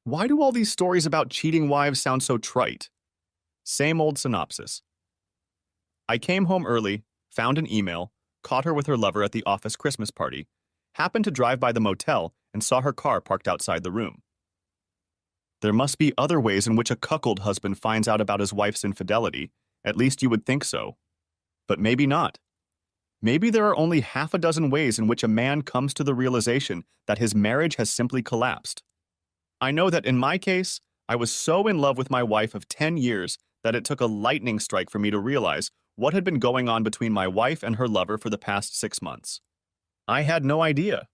Why do all these stories about cheating wives sound so trite? Same old synopsis. I came home early, found an email, caught her with her lover at the office Christmas party, happened to drive by the motel, and saw her car parked outside the room. There must be other ways in which a cuckold husband finds out about his wife's infidelity. At least you would think so. But maybe not. Maybe there are only half a dozen ways in which a man comes to the realization that his marriage has simply collapsed. I know that in my case, I was so in love with my wife of 10 years that it took a lightning strike for me to realize what had been going on between my wife and her lover for the past 6 months. I had no idea.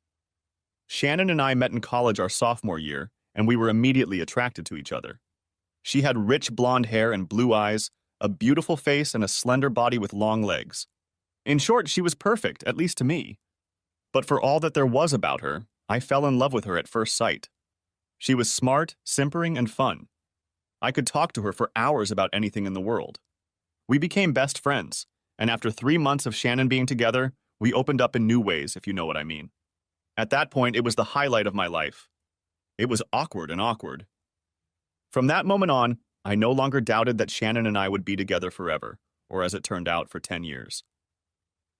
Shannon and I met in college our sophomore year, and we were immediately attracted to each other. She had rich blonde hair and blue eyes, a beautiful face, and a slender body with long legs. In short, she was perfect, at least to me. But for all that there was about her, I fell in love with her at first sight. She was smart, simpering, and fun. I could talk to her for hours about anything in the world. We became best friends, and after 3 months of Shannon being together, we opened up in new ways, if you know what I mean. At that point, it was the highlight of my life. It was awkward. From that moment on, I no longer doubted that Shannon and I would be together forever, or as it turned out, for 10 years.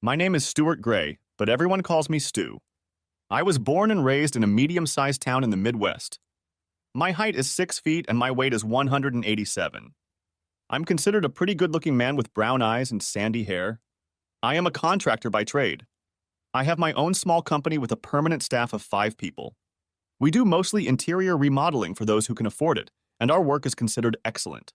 My name is Stuart Gray, but everyone calls me Stu. I was born and raised in a medium-sized town in the Midwest. My height is 6 feet and my weight is 187. I'm considered a pretty good-looking man with brown eyes and sandy hair. I am a contractor by trade. I have my own small company with a permanent staff of 5 people. We do mostly interior remodeling for those who can afford it, and our work is considered excellent.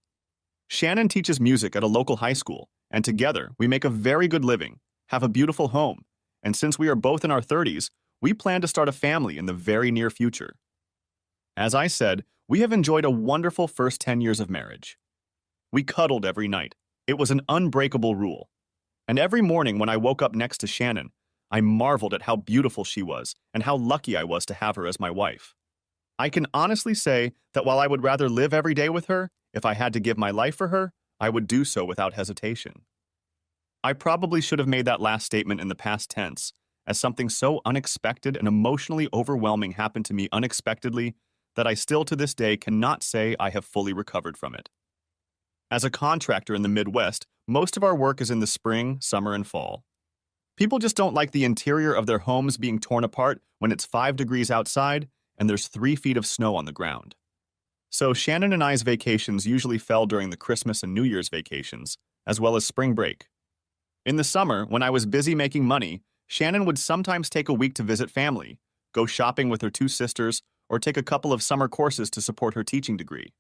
Shannon teaches music at a local high school, and together we make a very good living, have a beautiful home, and since we are both in our 30s, we plan to start a family in the very near future. As I said, we have enjoyed a wonderful first 10 years of marriage. We cuddled every night. It was an unbreakable rule. And every morning when I woke up next to Shannon, I marveled at how beautiful she was and how lucky I was to have her as my wife. I can honestly say that while I would rather live every day with her, if I had to give my life for her, I would do so without hesitation. I probably should have made that last statement in the past tense, as something so unexpected and emotionally overwhelming happened to me unexpectedly that I still to this day cannot say I have fully recovered from it. As a contractor in the Midwest, most of our work is in the spring, summer, and fall. People just don't like the interior of their homes being torn apart when it's 5 degrees outside and there's 3 feet of snow on the ground. So Shannon and I's vacations usually fell during the Christmas and New Year's vacations, as well as spring break. In the summer, when I was busy making money, Shannon would sometimes take a week to visit family, go shopping with her 2 sisters, or take a couple of summer courses to support her teaching degree.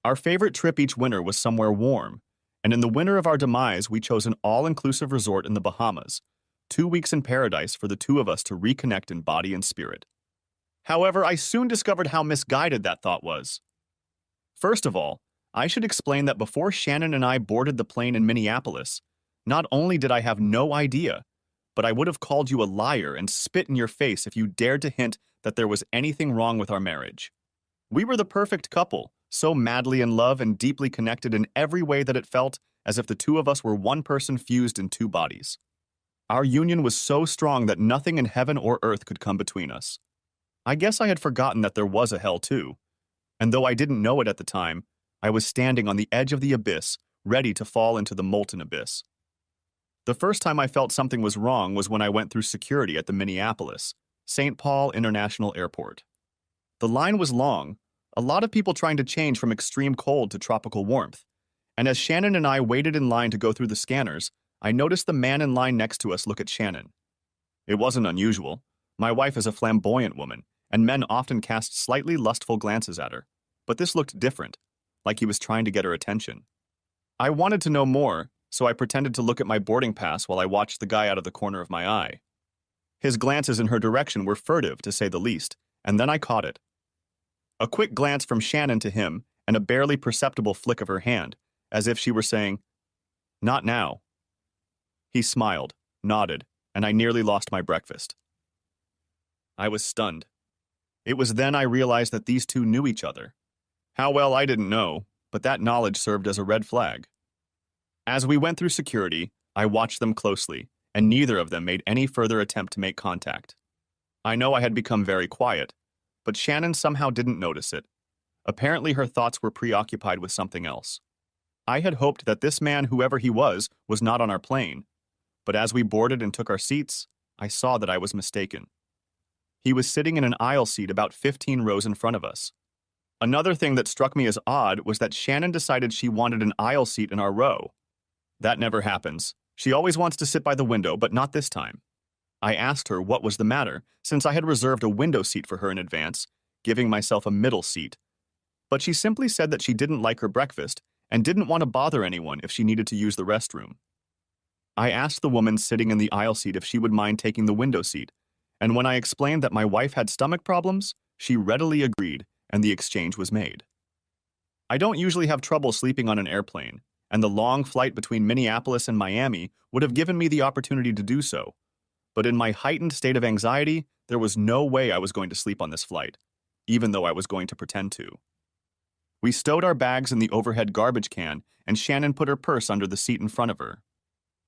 Our favorite trip each winter was somewhere warm, and in the winter of our demise, we chose an all-inclusive resort in the Bahamas, 2 weeks in paradise for the 2 of us to reconnect in body and spirit. However, I soon discovered how misguided that thought was. First of all, I should explain that before Shannon and I boarded the plane in Minneapolis, not only did I have no idea, but I would have called you a liar and spit in your face if you dared to hint that there was anything wrong with our marriage. We were the perfect couple, so madly in love and deeply connected in every way that it felt as if the 2 of us were one person fused in 2 bodies. Our union was so strong that nothing in heaven or earth could come between us. I guess I had forgotten that there was a hell too, and though I didn't know it at the time, I was standing on the edge of the abyss, ready to fall into the molten abyss. The first time I felt something was wrong was when I went through security at the Minneapolis, St. Paul International Airport. The line was long, a lot of people trying to change from extreme cold to tropical warmth, and as Shannon and I waited in line to go through the scanners, I noticed the man in line next to us look at Shannon. It wasn't unusual. My wife is a flamboyant woman, and men often cast slightly lustful glances at her, but this looked different, like he was trying to get her attention. I wanted to know more, so I pretended to look at my boarding pass while I watched the guy out of the corner of my eye. His glances in her direction were furtive, to say the least, and then I caught it. A quick glance from Shannon to him, and a barely perceptible flick of her hand, as if she were saying, "Not now." He smiled, nodded, and I nearly lost my breakfast. I was stunned. It was then I realized that these 2 knew each other. How well, I didn't know, but that knowledge served as a red flag. As we went through security, I watched them closely, and neither of them made any further attempt to make contact. I know I had become very quiet, but Shannon somehow didn't notice it, Apparently, her thoughts were preoccupied with something else. I had hoped that this man, whoever he was not on our plane, but as we boarded and took our seats, I saw that I was mistaken. He was sitting in an aisle seat about 15 rows in front of us. Another thing that struck me as odd was that Shannon decided she wanted an aisle seat in our row. That never happens. She always wants to sit by the window, but not this time. I asked her what was the matter, since I had reserved a window seat for her in advance, giving myself a middle seat. But she simply said that she didn't like her breakfast and didn't want to bother anyone if she needed to use the restroom. I asked the woman sitting in the aisle seat if she would mind taking the window seat, and when I explained that my wife had stomach problems, she readily agreed, and the exchange was made. I don't usually have trouble sleeping on an airplane, and the long flight between Minneapolis and Miami would have given me the opportunity to do so. But in my heightened state of anxiety, there was no way I was going to sleep on this flight, even though I was going to pretend to. We stowed our bags in the overhead garbage can, and Shannon put her purse under the seat in front of her.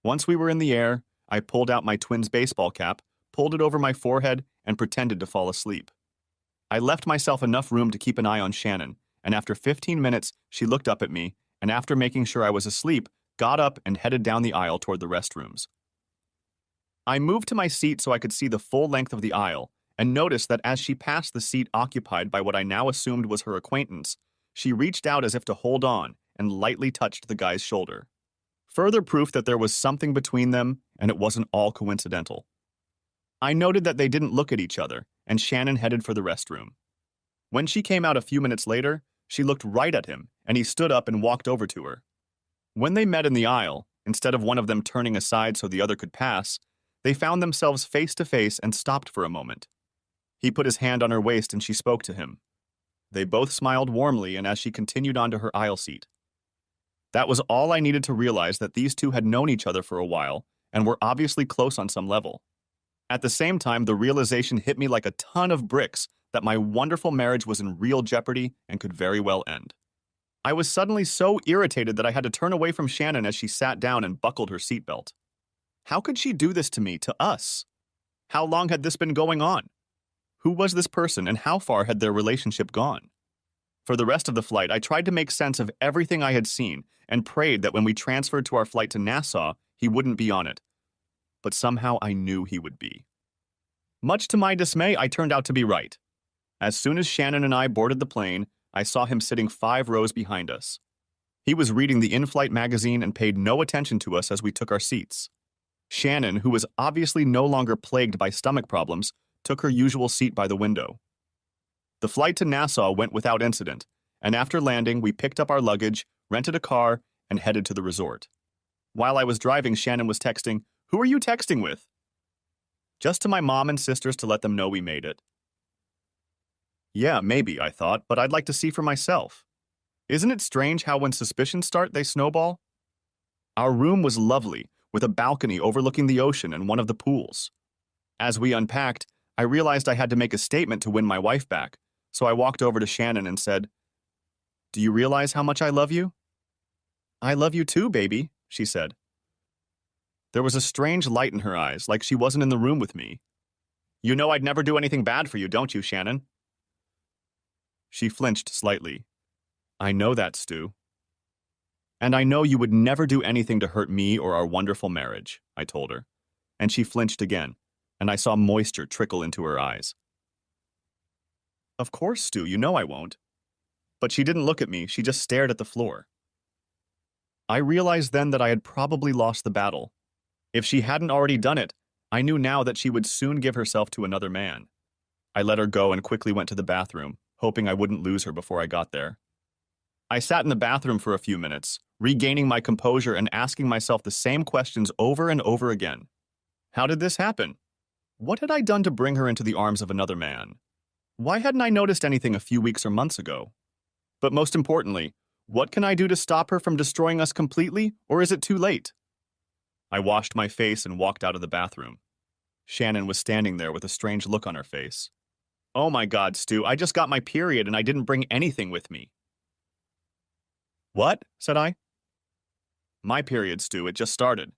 Once we were in the air, I pulled out my twins' baseball cap, pulled it over my forehead, and pretended to fall asleep. I left myself enough room to keep an eye on Shannon, and after 15 minutes, she looked up at me, and after making sure I was asleep, got up and headed down the aisle toward the restrooms. I moved to my seat so I could see the full length of the aisle, and noticed that as she passed the seat occupied by what I now assumed was her acquaintance, she reached out as if to hold on and lightly touched the guy's shoulder. Further proof that there was something between them, and it wasn't all coincidental. I noted that they didn't look at each other, and Shannon headed for the restroom. When she came out a few minutes later, she looked right at him, and he stood up and walked over to her. When they met in the aisle, instead of one of them turning aside so the other could pass, they found themselves face to face and stopped for a moment. He put his hand on her waist and she spoke to him. They both smiled warmly, and as she continued on to her aisle seat. That was all I needed to realize, that these two had known each other for a while and were obviously close on some level. At the same time, the realization hit me like a ton of bricks that my wonderful marriage was in real jeopardy and could very well end. I was suddenly so irritated that I had to turn away from Shannon as she sat down and buckled her seatbelt. How could she do this to me, to us? How long had this been going on? Who was this person, and how far had their relationship gone? For the rest of the flight, I tried to make sense of everything I had seen and prayed that when we transferred to our flight to Nassau, he wouldn't be on it. But somehow I knew he would be. Much to my dismay, I turned out to be right. As soon as Shannon and I boarded the plane, I saw him sitting 5 rows behind us. He was reading the in-flight magazine and paid no attention to us as we took our seats. Shannon, who was obviously no longer plagued by stomach problems, took her usual seat by the window. The flight to Nassau went without incident, and after landing, we picked up our luggage, rented a car, and headed to the resort. While I was driving, Shannon was texting, "Who are you texting with?" Just to my mom and sisters to let them know we made it. Yeah, maybe, I thought, but I'd like to see for myself. Isn't it strange how when suspicions start, they snowball? Our room was lovely, with a balcony overlooking the ocean and one of the pools. As we unpacked, I realized I had to make a statement to win my wife back, so I walked over to Shannon and said, "Do you realize how much I love you?" "I love you too, baby," she said. There was a strange light in her eyes, like she wasn't in the room with me. "You know I'd never do anything bad for you, don't you, Shannon?" She flinched slightly. "I know that, Stu." "And I know you would never do anything to hurt me or our wonderful marriage," I told her. And she flinched again, and I saw moisture trickle into her eyes. "Of course, Stu, you know I won't." But she didn't look at me, she just stared at the floor. I realized then that I had probably lost the battle. If she hadn't already done it, I knew now that she would soon give herself to another man. I let her go and quickly went to the bathroom, hoping I wouldn't lose her before I got there. I sat in the bathroom for a few minutes, regaining my composure and asking myself the same questions over and over again. How did this happen? What had I done to bring her into the arms of another man? Why hadn't I noticed anything a few weeks or months ago? But most importantly, what can I do to stop her from destroying us completely, or is it too late? I washed my face and walked out of the bathroom. Shannon was standing there with a strange look on her face. "Oh my God, Stu, I just got my period and I didn't bring anything with me." "What?" said I. "My period, Stu, it just started."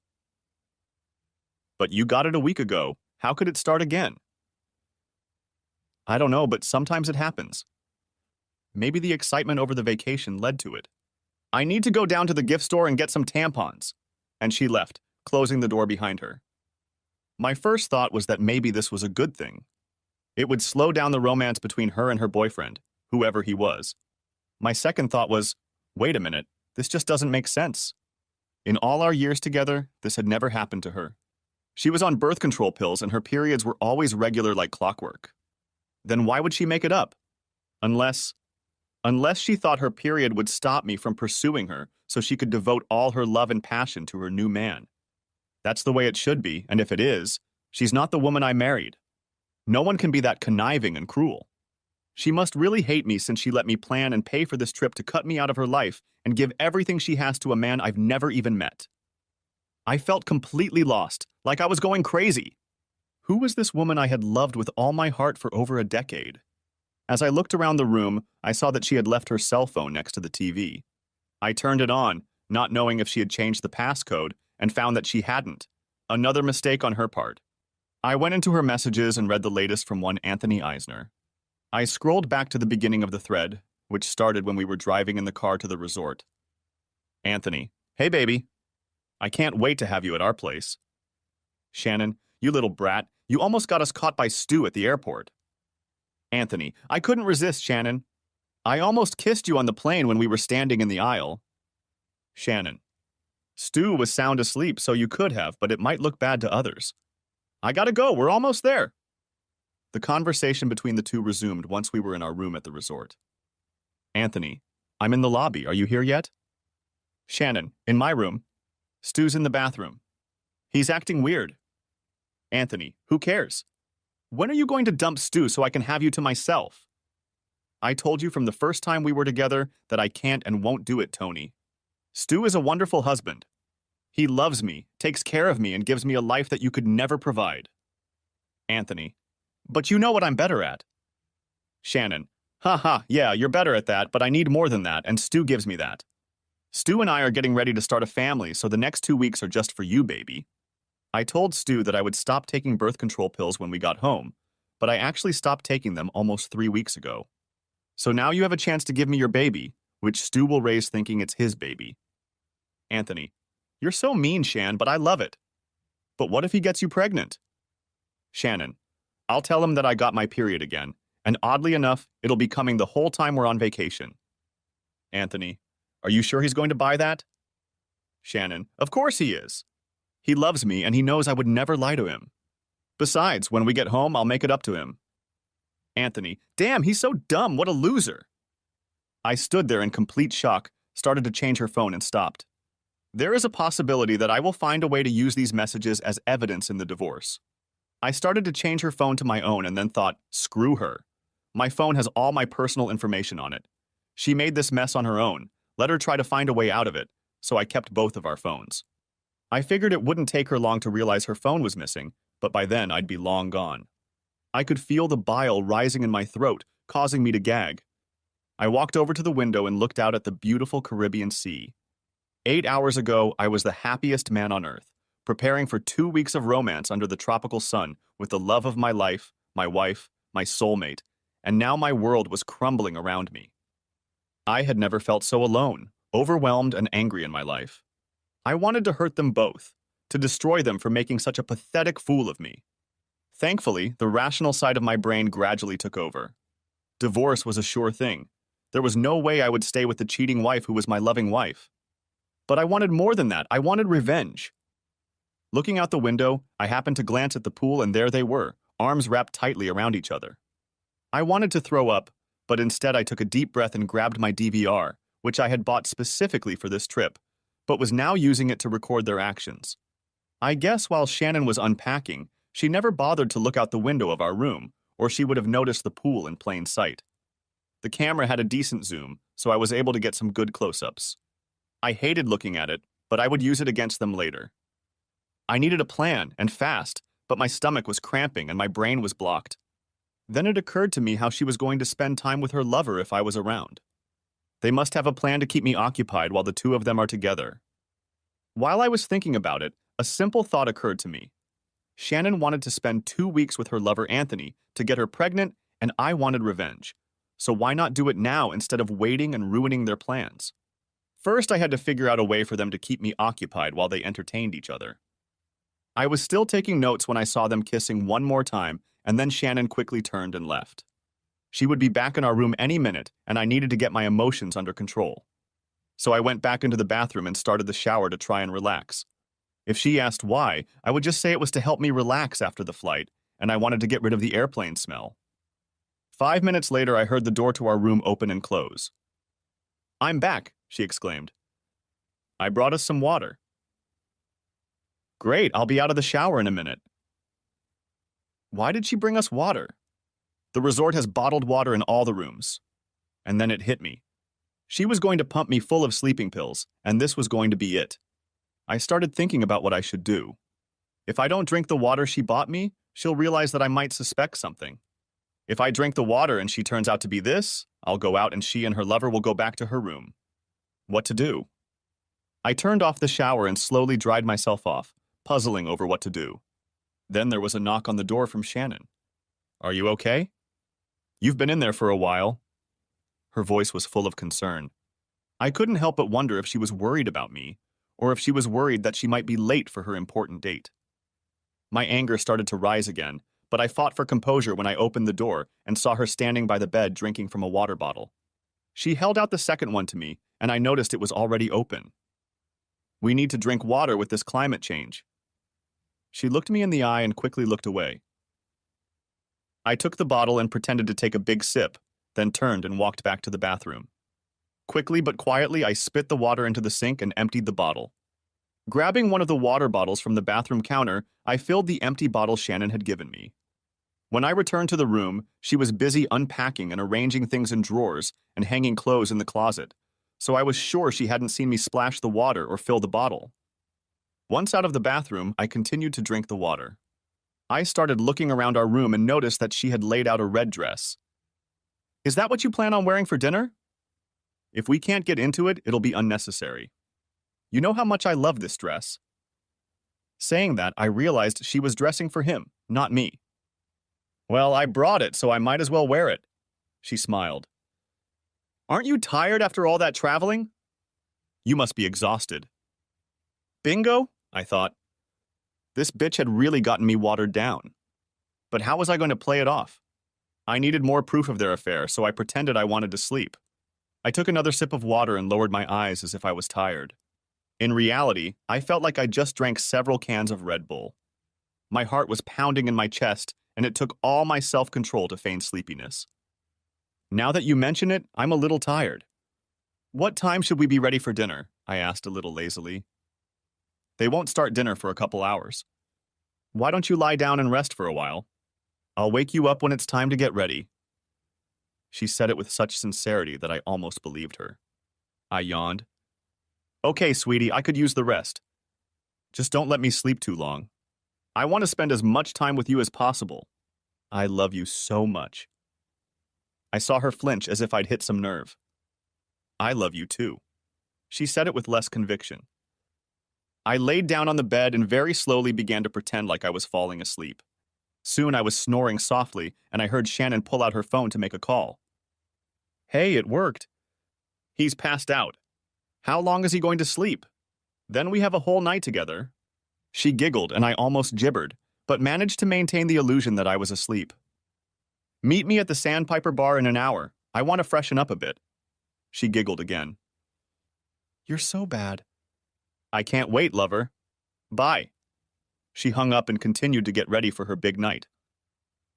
"But you got it a week ago. How could it start again?" "I don't know, but sometimes it happens." Maybe the excitement over the vacation led to it. I need to go down to the gift store and get some tampons. And she left, closing the door behind her. My first thought was that maybe this was a good thing. It would slow down the romance between her and her boyfriend, whoever he was. My second thought was, wait a minute, this just doesn't make sense. In all our years together, this had never happened to her. She was on birth control pills and her periods were always regular like clockwork. Then why would she make it up? Unless she thought her period would stop me from pursuing her so she could devote all her love and passion to her new man. That's the way it should be, and if it is, she's not the woman I married. No one can be that conniving and cruel. She must really hate me since she let me plan and pay for this trip to cut me out of her life and give everything she has to a man I've never even met. I felt completely lost, like I was going crazy. Who was this woman I had loved with all my heart for over a decade? As I looked around the room, I saw that she had left her cell phone next to the TV. I turned it on, not knowing if she had changed the passcode, and found that she hadn't. Another mistake on her part. I went into her messages and read the latest from one Anthony Eisner. I scrolled back to the beginning of the thread, which started when we were driving in the car to the resort. Anthony, hey baby. I can't wait to have you at our place. Shannon, you little brat, you almost got us caught by Stu at the airport. Anthony, I couldn't resist, Shannon. I almost kissed you on the plane when we were standing in the aisle. Shannon, Stu was sound asleep, so you could have, but it might look bad to others. I gotta go, we're almost there. The conversation between the two resumed once we were in our room at the resort. Anthony, I'm in the lobby, are you here yet? Shannon, in my room. Stu's in the bathroom. He's acting weird. Anthony, who cares? When are you going to dump Stu so I can have you to myself? I told you from the first time we were together that I can't and won't do it, Tony. Stu is a wonderful husband. He loves me, takes care of me, and gives me a life that you could never provide. Anthony, but you know what I'm better at. Shannon, yeah, you're better at that, but I need more than that, and Stu gives me that. Stu and I are getting ready to start a family, so the next 2 weeks are just for you, baby. I told Stu that I would stop taking birth control pills when we got home, but I actually stopped taking them almost 3 weeks ago. So now you have a chance to give me your baby, which Stu will raise thinking it's his baby. Anthony, you're so mean, Shan, but I love it. But what if he gets you pregnant? Shannon, I'll tell him that I got my period again, and oddly enough, it'll be coming the whole time we're on vacation. Anthony, are you sure he's going to buy that? Shannon, of course he is. He loves me and he knows I would never lie to him. Besides, when we get home, I'll make it up to him. Anthony, damn, he's so dumb, what a loser. I stood there in complete shock, started to change her phone and stopped. There is a possibility that I will find a way to use these messages as evidence in the divorce. I started to change her phone to my own and then thought, screw her. My phone has all my personal information on it. She made this mess on her own. Let her try to find a way out of it, so I kept both of our phones. I figured it wouldn't take her long to realize her phone was missing, but by then I'd be long gone. I could feel the bile rising in my throat, causing me to gag. I walked over to the window and looked out at the beautiful Caribbean Sea. 8 hours ago, I was the happiest man on earth, preparing for 2 weeks of romance under the tropical sun with the love of my life, my wife, my soulmate, and now my world was crumbling around me. I had never felt so alone, overwhelmed, and angry in my life. I wanted to hurt them both, to destroy them for making such a pathetic fool of me. Thankfully, the rational side of my brain gradually took over. Divorce was a sure thing. There was no way I would stay with the cheating wife who was my loving wife. But I wanted more than that. I wanted revenge. Looking out the window, I happened to glance at the pool and there they were, arms wrapped tightly around each other. I wanted to throw up, but instead I took a deep breath and grabbed my DVR, which I had bought specifically for this trip, but was now using it to record their actions. I guess while Shannon was unpacking, she never bothered to look out the window of our room, or she would have noticed the pool in plain sight. The camera had a decent zoom, so I was able to get some good close-ups. I hated looking at it, but I would use it against them later. I needed a plan, and fast, but my stomach was cramping and my brain was blocked. Then it occurred to me how she was going to spend time with her lover if I was around. They must have a plan to keep me occupied while the two of them are together. While I was thinking about it, a simple thought occurred to me. Shannon wanted to spend 2 weeks with her lover Anthony to get her pregnant, and I wanted revenge. So why not do it now instead of waiting and ruining their plans? First, I had to figure out a way for them to keep me occupied while they entertained each other. I was still taking notes when I saw them kissing one more time, and then Shannon quickly turned and left. She would be back in our room any minute, and I needed to get my emotions under control. So I went back into the bathroom and started the shower to try and relax. If she asked why, I would just say it was to help me relax after the flight, and I wanted to get rid of the airplane smell. 5 minutes later, I heard the door to our room open and close. "I'm back," she exclaimed. "I brought us some water." "Great, I'll be out of the shower in a minute." Why did she bring us water? The resort has bottled water in all the rooms. And then it hit me. She was going to pump me full of sleeping pills, and this was going to be it. I started thinking about what I should do. If I don't drink the water she bought me, she'll realize that I might suspect something. If I drink the water and she turns out to be this, I'll go out and she and her lover will go back to her room. What to do? I turned off the shower and slowly dried myself off, puzzling over what to do. Then there was a knock on the door from Shannon. "Are you okay? You've been in there for a while." Her voice was full of concern. I couldn't help but wonder if she was worried about me, or if she was worried that she might be late for her important date. My anger started to rise again, but I fought for composure when I opened the door and saw her standing by the bed drinking from a water bottle. She held out the second one to me, and I noticed it was already open. "We need to drink water with this climate change." She looked me in the eye and quickly looked away. I took the bottle and pretended to take a big sip, then turned and walked back to the bathroom. Quickly but quietly, I spit the water into the sink and emptied the bottle. Grabbing one of the water bottles from the bathroom counter, I filled the empty bottle Shannon had given me. When I returned to the room, she was busy unpacking and arranging things in drawers and hanging clothes in the closet, so I was sure she hadn't seen me splash the water or fill the bottle. Once out of the bathroom, I continued to drink the water. I started looking around our room and noticed that she had laid out a red dress. "Is that what you plan on wearing for dinner?" "If we can't get into it, it'll be unnecessary. You know how much I love this dress." Saying that, I realized she was dressing for him, not me. "Well, I brought it, so I might as well wear it." She smiled. "Aren't you tired after all that traveling?" "You must be exhausted." Bingo, I thought. This bitch had really gotten me watered down. But how was I going to play it off? I needed more proof of their affair, so I pretended I wanted to sleep. I took another sip of water and lowered my eyes as if I was tired. In reality, I felt like I just drank several cans of Red Bull. My heart was pounding in my chest, and it took all my self-control to feign sleepiness. "Now that you mention it, I'm a little tired." "What time should we be ready for dinner?" I asked a little lazily. "They won't start dinner for a couple hours." "Why don't you lie down and rest for a while? I'll wake you up when it's time to get ready." She said it with such sincerity that I almost believed her. I yawned. "Okay, sweetie, I could use the rest. Just don't let me sleep too long. I want to spend as much time with you as possible. I love you so much." I saw her flinch as if I'd hit some nerve. "I love you too." She said it with less conviction. I laid down on the bed and very slowly began to pretend like I was falling asleep. Soon I was snoring softly, and I heard Shannon pull out her phone to make a call. "Hey, it worked." "He's passed out. How long is he going to sleep? Then we have a whole night together." She giggled, and I almost gibbered, but managed to maintain the illusion that I was asleep. "Meet me at the Sandpiper Bar in an hour. I want to freshen up a bit." She giggled again. "You're so bad." "I can't wait, lover. Bye." She hung up and continued to get ready for her big night.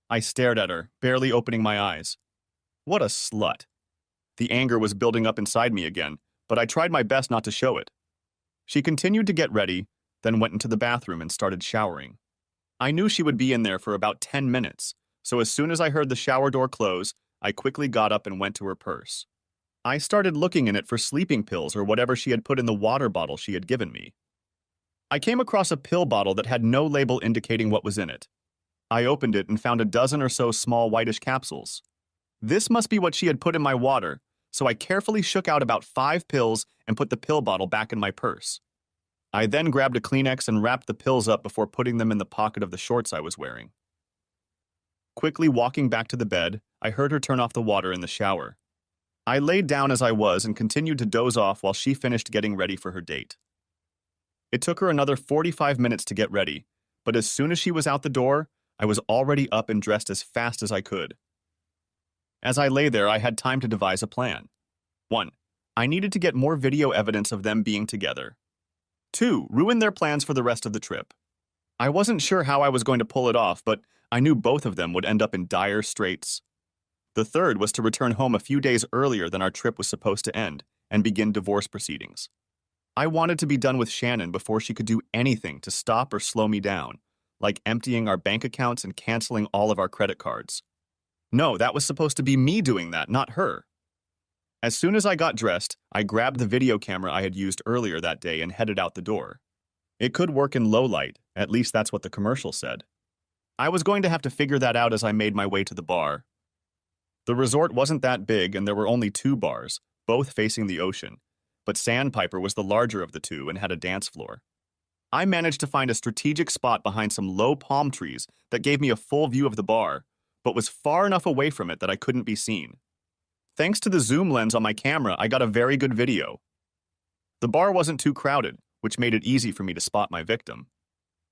I stared at her, barely opening my eyes. What a slut. The anger was building up inside me again, but I tried my best not to show it. She continued to get ready, then went into the bathroom and started showering. I knew she would be in there for about 10 minutes, so as soon as I heard the shower door close, I quickly got up and went to her purse. I started looking in it for sleeping pills or whatever she had put in the water bottle she had given me. I came across a pill bottle that had no label indicating what was in it. I opened it and found a dozen or so small whitish capsules. This must be what she had put in my water, so I carefully shook out about 5 pills and put the pill bottle back in my purse. I then grabbed a Kleenex and wrapped the pills up before putting them in the pocket of the shorts I was wearing. Quickly walking back to the bed, I heard her turn off the water in the shower. I laid down as I was and continued to doze off while she finished getting ready for her date. It took her another 45 minutes to get ready, but as soon as she was out the door, I was already up and dressed as fast as I could. As I lay there, I had time to devise a plan. 1. I needed to get more video evidence of them being together. 2. Ruin their plans for the rest of the trip. I wasn't sure how I was going to pull it off, but I knew both of them would end up in dire straits. The third was to return home a few days earlier than our trip was supposed to end and begin divorce proceedings. I wanted to be done with Shannon before she could do anything to stop or slow me down, like emptying our bank accounts and canceling all of our credit cards. No, that was supposed to be me doing that, not her. As soon as I got dressed, I grabbed the video camera I had used earlier that day and headed out the door. It could work in low light, at least that's what the commercial said. I was going to have to figure that out as I made my way to the bar. The resort wasn't that big and there were only 2 bars, both facing the ocean, but Sandpiper was the larger of the 2 and had a dance floor. I managed to find a strategic spot behind some low palm trees that gave me a full view of the bar, but was far enough away from it that I couldn't be seen. Thanks to the zoom lens on my camera, I got a very good video. The bar wasn't too crowded, which made it easy for me to spot my victim.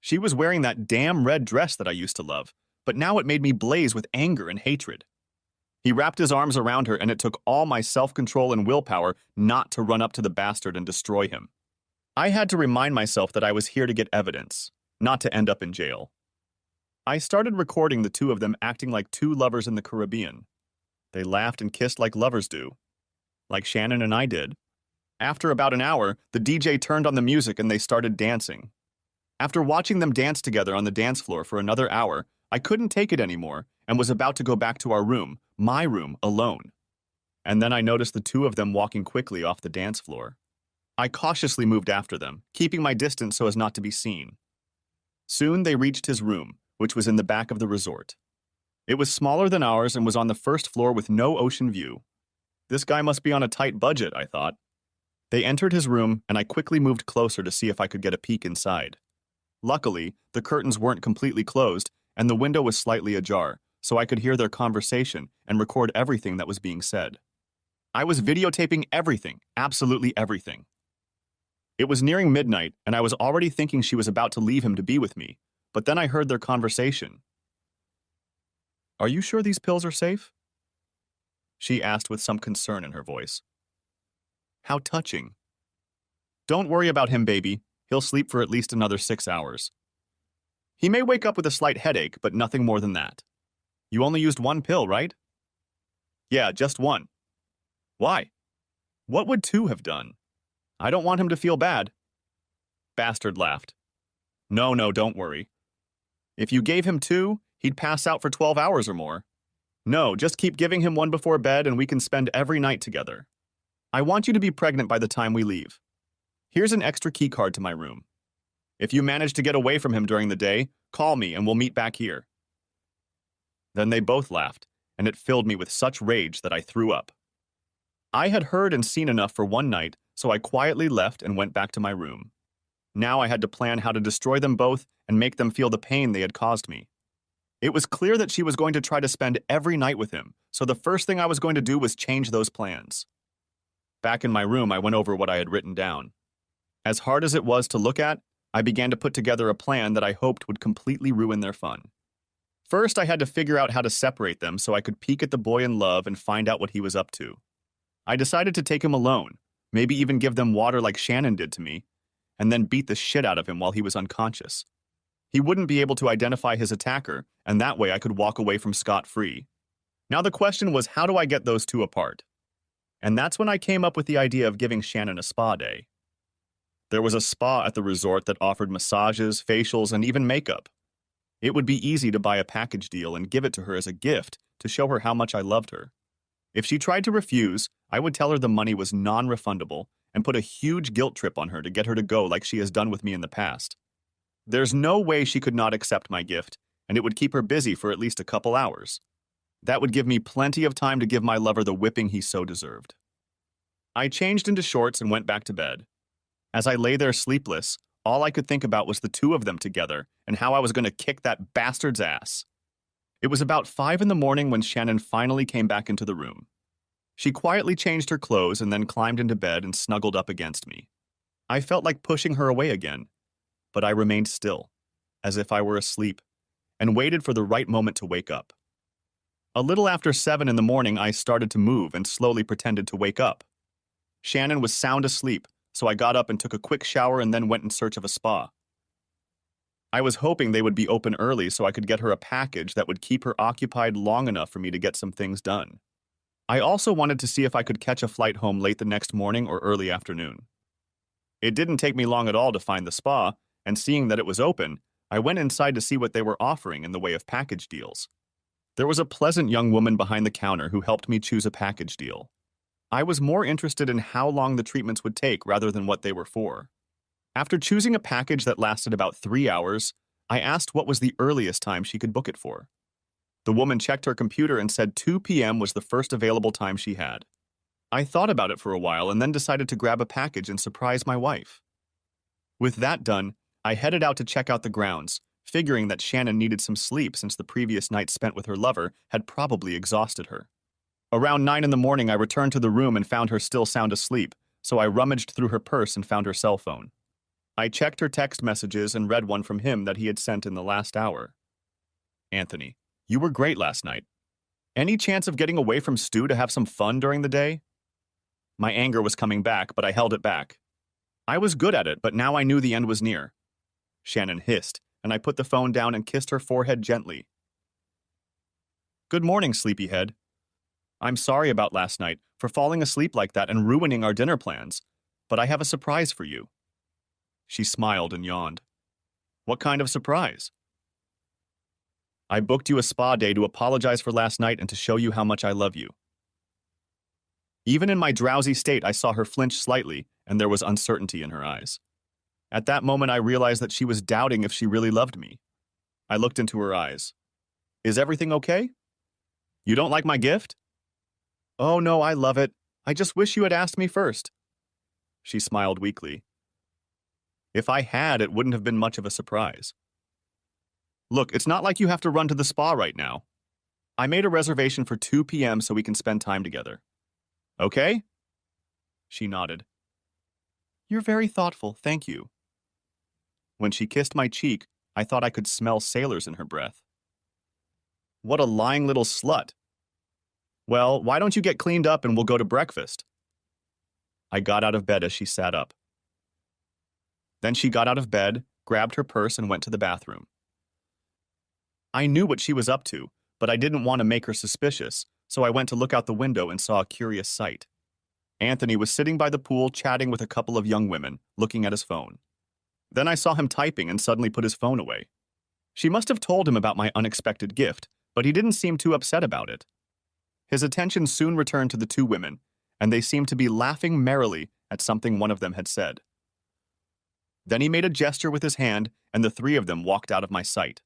She was wearing that damn red dress that I used to love, but now it made me blaze with anger and hatred. He wrapped his arms around her, and it took all my self-control and willpower not to run up to the bastard and destroy him. I had to remind myself that I was here to get evidence, not to end up in jail. I started recording the 2 of them acting like 2 lovers in the Caribbean. They laughed and kissed like lovers do, like Shannon and I did. After about an hour, the DJ turned on the music and they started dancing. After watching them dance together on the dance floor for another hour, I couldn't take it anymore and was about to go back to our room, my room, alone. And then I noticed the 2 of them walking quickly off the dance floor. I cautiously moved after them, keeping my distance so as not to be seen. Soon they reached his room, which was in the back of the resort. It was smaller than ours and was on the first floor with no ocean view. This guy must be on a tight budget, I thought. They entered his room, and I quickly moved closer to see if I could get a peek inside. Luckily, the curtains weren't completely closed, and the window was slightly ajar, so I could hear their conversation and record everything that was being said. I was videotaping everything, absolutely everything. It was nearing midnight, and I was already thinking she was about to leave him to be with me, but then I heard their conversation. "Are you sure these pills are safe?" she asked with some concern in her voice. "How touching." "Don't worry about him, baby. He'll sleep for at least another 6 hours. He may wake up with a slight headache, but nothing more than that. You only used 1 pill, right?" "Yeah, just 1. Why? What would 2 have done? I don't want him to feel bad." Bastard laughed. No, don't worry. If you gave him 2, he'd pass out for 12 hours or more. No, just keep giving him 1 before bed and we can spend every night together. I want you to be pregnant by the time we leave. Here's an extra key card to my room. If you manage to get away from him during the day, call me and we'll meet back here." Then they both laughed, and it filled me with such rage that I threw up. I had heard and seen enough for one night, so I quietly left and went back to my room. Now I had to plan how to destroy them both and make them feel the pain they had caused me. It was clear that she was going to try to spend every night with him, so the first thing I was going to do was change those plans. Back in my room, I went over what I had written down. As hard as it was to look at, I began to put together a plan that I hoped would completely ruin their fun. First, I had to figure out how to separate them so I could peek at the boy in love and find out what he was up to. I decided to take him alone, maybe even give them water like Shannon did to me, and then beat the shit out of him while he was unconscious. He wouldn't be able to identify his attacker, and that way I could walk away from scot-free. Now the question was, how do I get those 2 apart? And that's when I came up with the idea of giving Shannon a spa day. There was a spa at the resort that offered massages, facials, and even makeup. It would be easy to buy a package deal and give it to her as a gift to show her how much I loved her. If she tried to refuse, I would tell her the money was non-refundable and put a huge guilt trip on her to get her to go like she has done with me in the past. There's no way she could not accept my gift, and it would keep her busy for at least a couple hours. That would give me plenty of time to give my lover the whipping he so deserved. I changed into shorts and went back to bed. As I lay there sleepless, all I could think about was the 2 of them together and how I was going to kick that bastard's ass. It was about 5 in the morning when Shannon finally came back into the room. She quietly changed her clothes and then climbed into bed and snuggled up against me. I felt like pushing her away again, but I remained still, as if I were asleep, and waited for the right moment to wake up. A little after 7 in the morning, I started to move and slowly pretended to wake up. Shannon was sound asleep, so I got up and took a quick shower and then went in search of a spa. I was hoping they would be open early so I could get her a package that would keep her occupied long enough for me to get some things done. I also wanted to see if I could catch a flight home late the next morning or early afternoon. It didn't take me long at all to find the spa, and seeing that it was open, I went inside to see what they were offering in the way of package deals. There was a pleasant young woman behind the counter who helped me choose a package deal. I was more interested in how long the treatments would take rather than what they were for. After choosing a package that lasted about 3 hours, I asked what was the earliest time she could book it for. The woman checked her computer and said 2 p.m. was the first available time she had. I thought about it for a while and then decided to grab a package and surprise my wife. With that done, I headed out to check out the grounds, figuring that Shannon needed some sleep since the previous night spent with her lover had probably exhausted her. Around 9 in the morning, I returned to the room and found her still sound asleep, so I rummaged through her purse and found her cell phone. I checked her text messages and read one from him that he had sent in the last hour. Anthony, you were great last night. Any chance of getting away from Stu to have some fun during the day? My anger was coming back, but I held it back. I was good at it, but now I knew the end was near. Shannon hissed, and I put the phone down and kissed her forehead gently. Good morning, sleepyhead. I'm sorry about last night, for falling asleep like that and ruining our dinner plans, but I have a surprise for you. She smiled and yawned. What kind of surprise? I booked you a spa day to apologize for last night and to show you how much I love you. Even in my drowsy state, I saw her flinch slightly, and there was uncertainty in her eyes. At that moment, I realized that she was doubting if she really loved me. I looked into her eyes. Is everything okay? You don't like my gift? Oh no, I love it. I just wish you had asked me first. She smiled weakly. If I had, it wouldn't have been much of a surprise. Look, it's not like you have to run to the spa right now. I made a reservation for 2 p.m. so we can spend time together. Okay? She nodded. You're very thoughtful, thank you. When she kissed my cheek, I thought I could smell sailors in her breath. What a lying little slut. Well, why don't you get cleaned up and we'll go to breakfast? I got out of bed as she sat up. Then she got out of bed, grabbed her purse, and went to the bathroom. I knew what she was up to, but I didn't want to make her suspicious, so I went to look out the window and saw a curious sight. Anthony was sitting by the pool chatting with a couple of young women, looking at his phone. Then I saw him typing and suddenly put his phone away. She must have told him about my unexpected gift, but he didn't seem too upset about it. His attention soon returned to the 2 women, and they seemed to be laughing merrily at something one of them had said. Then he made a gesture with his hand, and the 3 of them walked out of my sight.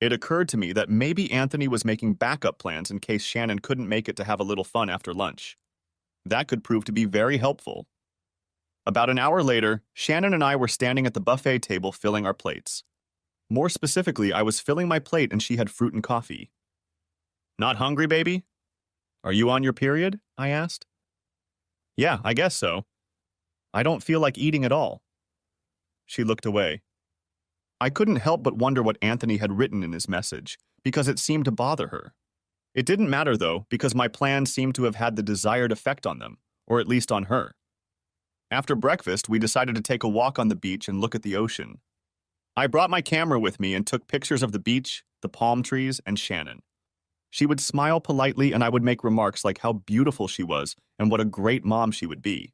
It occurred to me that maybe Anthony was making backup plans in case Shannon couldn't make it to have a little fun after lunch. That could prove to be very helpful. About an hour later, Shannon and I were standing at the buffet table filling our plates. More specifically, I was filling my plate and she had fruit and coffee. Not hungry, baby? Are you on your period? I asked. Yeah, I guess so. I don't feel like eating at all. She looked away. I couldn't help but wonder what Anthony had written in his message, because it seemed to bother her. It didn't matter, though, because my plan seemed to have had the desired effect on them, or at least on her. After breakfast, we decided to take a walk on the beach and look at the ocean. I brought my camera with me and took pictures of the beach, the palm trees, and Shannon. She would smile politely and I would make remarks like how beautiful she was and what a great mom she would be.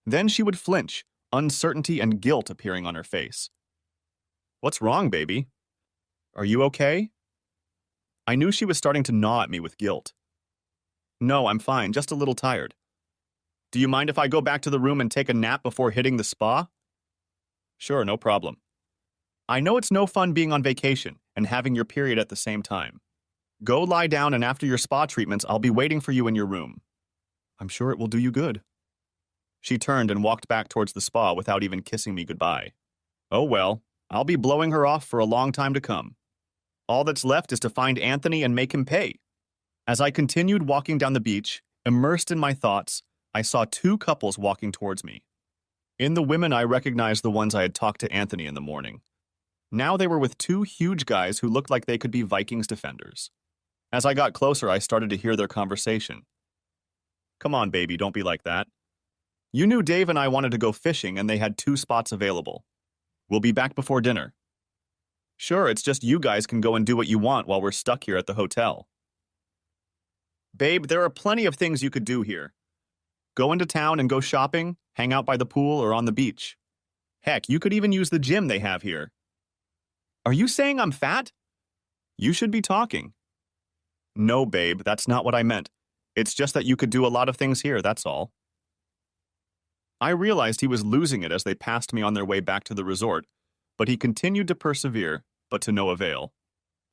Then she would flinch, uncertainty and guilt appearing on her face. What's wrong, baby? Are you okay? I knew she was starting to gnaw at me with guilt. No, I'm fine, just a little tired. Do you mind if I go back to the room and take a nap before hitting the spa? Sure, no problem. I know it's no fun being on vacation and having your period at the same time. Go lie down and after your spa treatments, I'll be waiting for you in your room. I'm sure it will do you good. She turned and walked back towards the spa without even kissing me goodbye. Oh well, I'll be blowing her off for a long time to come. All that's left is to find Anthony and make him pay. As I continued walking down the beach, immersed in my thoughts, I saw two couples walking towards me. In the women, I recognized the ones I had talked to Anthony in the morning. Now they were with two huge guys who looked like they could be Vikings defenders. As I got closer, I started to hear their conversation. "Come on, baby, don't be like that. You knew Dave and I wanted to go fishing and they had 2 spots available. We'll be back before dinner." "Sure, it's just you guys can go and do what you want while we're stuck here at the hotel." "Babe, there are plenty of things you could do here. Go into town and go shopping, hang out by the pool or on the beach. Heck, you could even use the gym they have here." "Are you saying I'm fat?" "You should be talking." "No, babe, that's not what I meant. It's just that you could do a lot of things here, that's all." I realized he was losing it as they passed me on their way back to the resort, but he continued to persevere, but to no avail.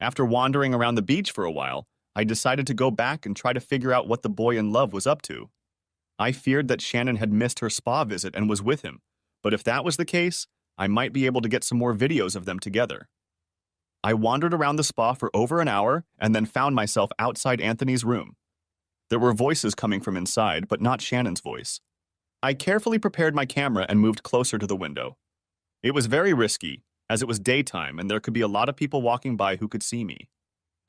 After wandering around the beach for a while, I decided to go back and try to figure out what the boy in love was up to. I feared that Shannon had missed her spa visit and was with him, but if that was the case, I might be able to get some more videos of them together. I wandered around the spa for over an hour and then found myself outside Anthony's room. There were voices coming from inside, but not Shannon's voice. I carefully prepared my camera and moved closer to the window. It was very risky, as it was daytime and there could be a lot of people walking by who could see me.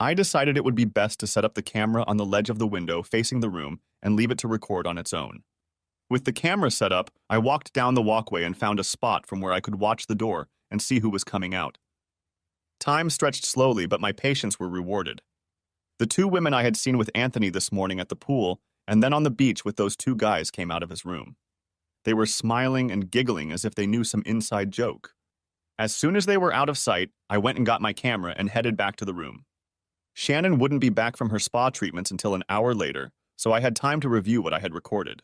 I decided it would be best to set up the camera on the ledge of the window facing the room and leave it to record on its own. With the camera set up, I walked down the walkway and found a spot from where I could watch the door and see who was coming out. Time stretched slowly, but my patience were rewarded. The 2 women I had seen with Anthony this morning at the pool and then on the beach with those 2 guys came out of his room. They were smiling and giggling as if they knew some inside joke. As soon as they were out of sight, I went and got my camera and headed back to the room. Shannon wouldn't be back from her spa treatments until an hour later, so I had time to review what I had recorded.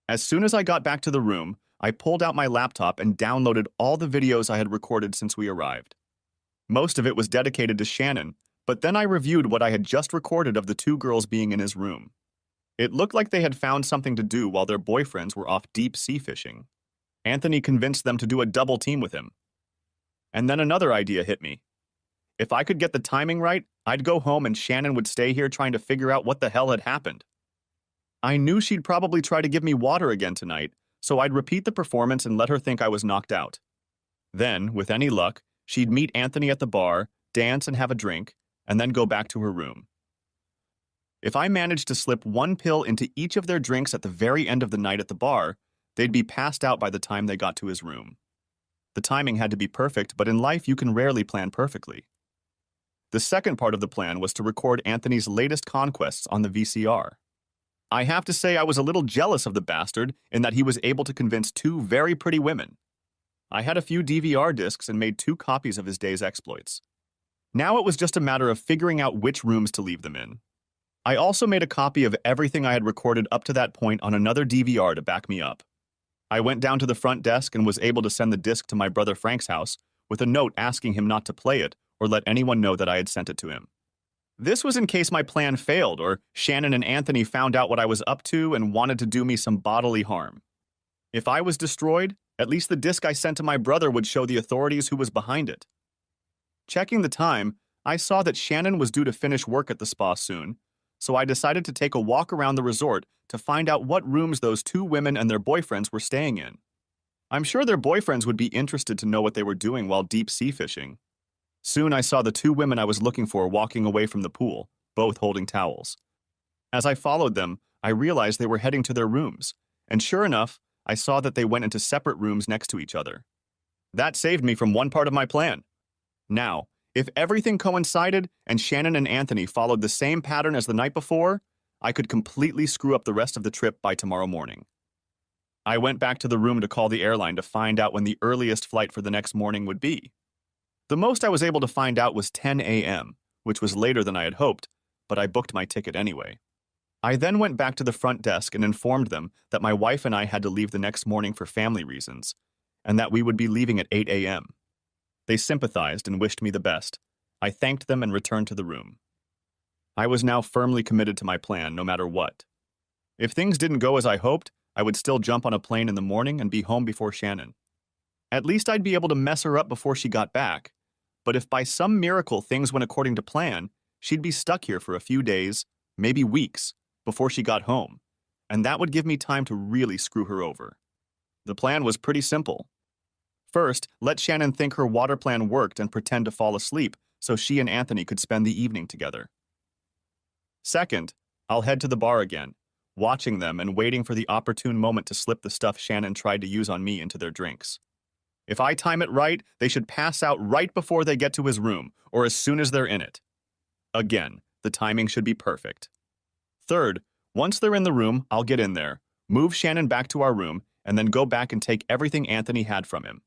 As soon as I got back to the room, I pulled out my laptop and downloaded all the videos I had recorded since we arrived. Most of it was dedicated to Shannon, but then I reviewed what I had just recorded of the 2 girls being in his room. It looked like they had found something to do while their boyfriends were off deep sea fishing. Anthony convinced them to do a double team with him. And then another idea hit me. If I could get the timing right, I'd go home and Shannon would stay here trying to figure out what the hell had happened. I knew she'd probably try to give me water again tonight, so I'd repeat the performance and let her think I was knocked out. Then, with any luck, she'd meet Anthony at the bar, dance and have a drink, and then go back to her room. If I managed to slip 1 pill into each of their drinks at the very end of the night at the bar, they'd be passed out by the time they got to his room. The timing had to be perfect, but in life you can rarely plan perfectly. The second part of the plan was to record Anthony's latest conquests on the VCR. I have to say I was a little jealous of the bastard in that he was able to convince 2 very pretty women. I had a few DVR discs and made 2 copies of his day's exploits. Now it was just a matter of figuring out which rooms to leave them in. I also made a copy of everything I had recorded up to that point on another DVR to back me up. I went down to the front desk and was able to send the disc to my brother Frank's house with a note asking him not to play it or let anyone know that I had sent it to him. This was in case my plan failed or Shannon and Anthony found out what I was up to and wanted to do me some bodily harm. If I was destroyed, at least the disc I sent to my brother would show the authorities who was behind it. Checking the time, I saw that Shannon was due to finish work at the spa soon, so I decided to take a walk around the resort to find out what rooms those 2 women and their boyfriends were staying in. I'm sure their boyfriends would be interested to know what they were doing while deep sea fishing. Soon I saw the 2 women I was looking for walking away from the pool, both holding towels. As I followed them, I realized they were heading to their rooms, and sure enough, I saw that they went into separate rooms next to each other. That saved me from one part of my plan. Now, if everything coincided and Shannon and Anthony followed the same pattern as the night before, I could completely screw up the rest of the trip by tomorrow morning. I went back to the room to call the airline to find out when the earliest flight for the next morning would be. The most I was able to find out was 10 a.m., which was later than I had hoped, but I booked my ticket anyway. I then went back to the front desk and informed them that my wife and I had to leave the next morning for family reasons, and that we would be leaving at 8 a.m. They sympathized and wished me the best. I thanked them and returned to the room. I was now firmly committed to my plan, no matter what. If things didn't go as I hoped, I would still jump on a plane in the morning and be home before Shannon. At least I'd be able to mess her up before she got back, But if by some miracle things went according to plan, she'd be stuck here for a few days, maybe weeks, before she got home, and that would give me time to really screw her over. The plan was pretty simple. First, let Shannon think her water plan worked and pretend to fall asleep so she and Anthony could spend the evening together. Second, I'll head to the bar again, watching them and waiting for the opportune moment to slip the stuff Shannon tried to use on me into their drinks. If I time it right, they should pass out right before they get to his room, or as soon as they're in it. Again, the timing should be perfect. Third, once they're in the room, I'll get in there, move Shannon back to our room, and then go back and take everything Anthony had from him.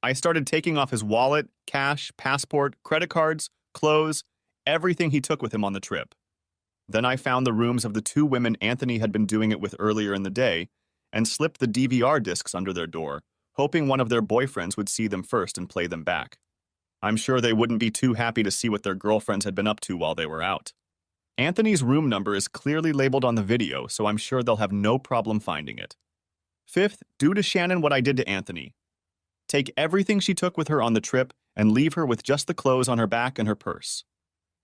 I started taking off his wallet, cash, passport, credit cards, clothes, everything he took with him on the trip. Then I found the rooms of the two women Anthony had been doing it with earlier in the day and slipped the DVR discs under their door, hoping one of their boyfriends would see them first and play them back. I'm sure they wouldn't be too happy to see what their girlfriends had been up to while they were out. Anthony's room number is clearly labeled on the video, so I'm sure they'll have no problem finding it. Fifth, do to Shannon what I did to Anthony. Take everything she took with her on the trip and leave her with just the clothes on her back and her purse.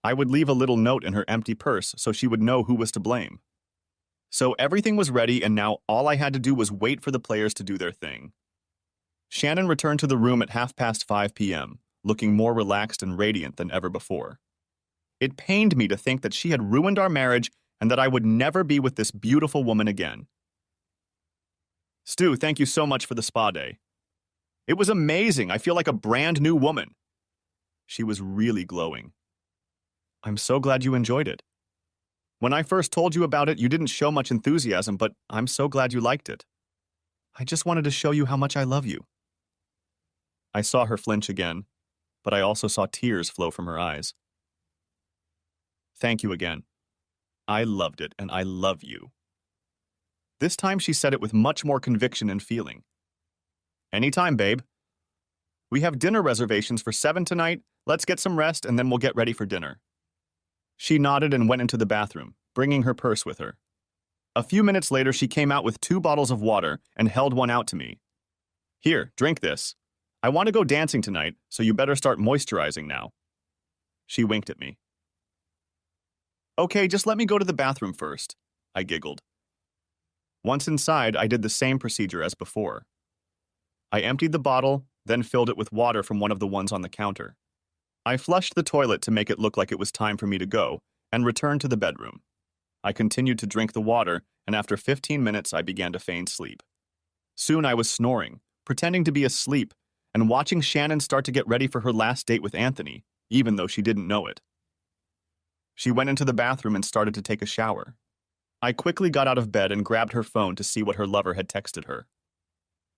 I would leave a little note in her empty purse so she would know who was to blame. So everything was ready, and now all I had to do was wait for the players to do their thing. Shannon returned to the room at 5:30 p.m., looking more relaxed and radiant than ever before. It pained me to think that she had ruined our marriage and that I would never be with this beautiful woman again. Stu, thank you so much for the spa day. It was amazing. I feel like a brand new woman. She was really glowing. I'm so glad you enjoyed it. When I first told you about it, you didn't show much enthusiasm, but I'm so glad you liked it. I just wanted to show you how much I love you. I saw her flinch again, but I also saw tears flow from her eyes. Thank you again. I loved it, and I love you. This time she said it with much more conviction and feeling. Anytime, babe. We have dinner reservations for 7 tonight. Let's get some rest, and then we'll get ready for dinner. She nodded and went into the bathroom, bringing her purse with her. A few minutes later, she came out with 2 bottles of water and held one out to me. Here, drink this. I want to go dancing tonight, so you better start moisturizing now. She winked at me. Okay, just let me go to the bathroom first, I giggled. Once inside, I did the same procedure as before. I emptied the bottle, then filled it with water from one of the ones on the counter. I flushed the toilet to make it look like it was time for me to go, and returned to the bedroom. I continued to drink the water, and after 15 minutes I began to feign sleep. Soon I was snoring, pretending to be asleep, and watching Shannon start to get ready for her last date with Anthony, even though she didn't know it. She went into the bathroom and started to take a shower. I quickly got out of bed and grabbed her phone to see what her lover had texted her.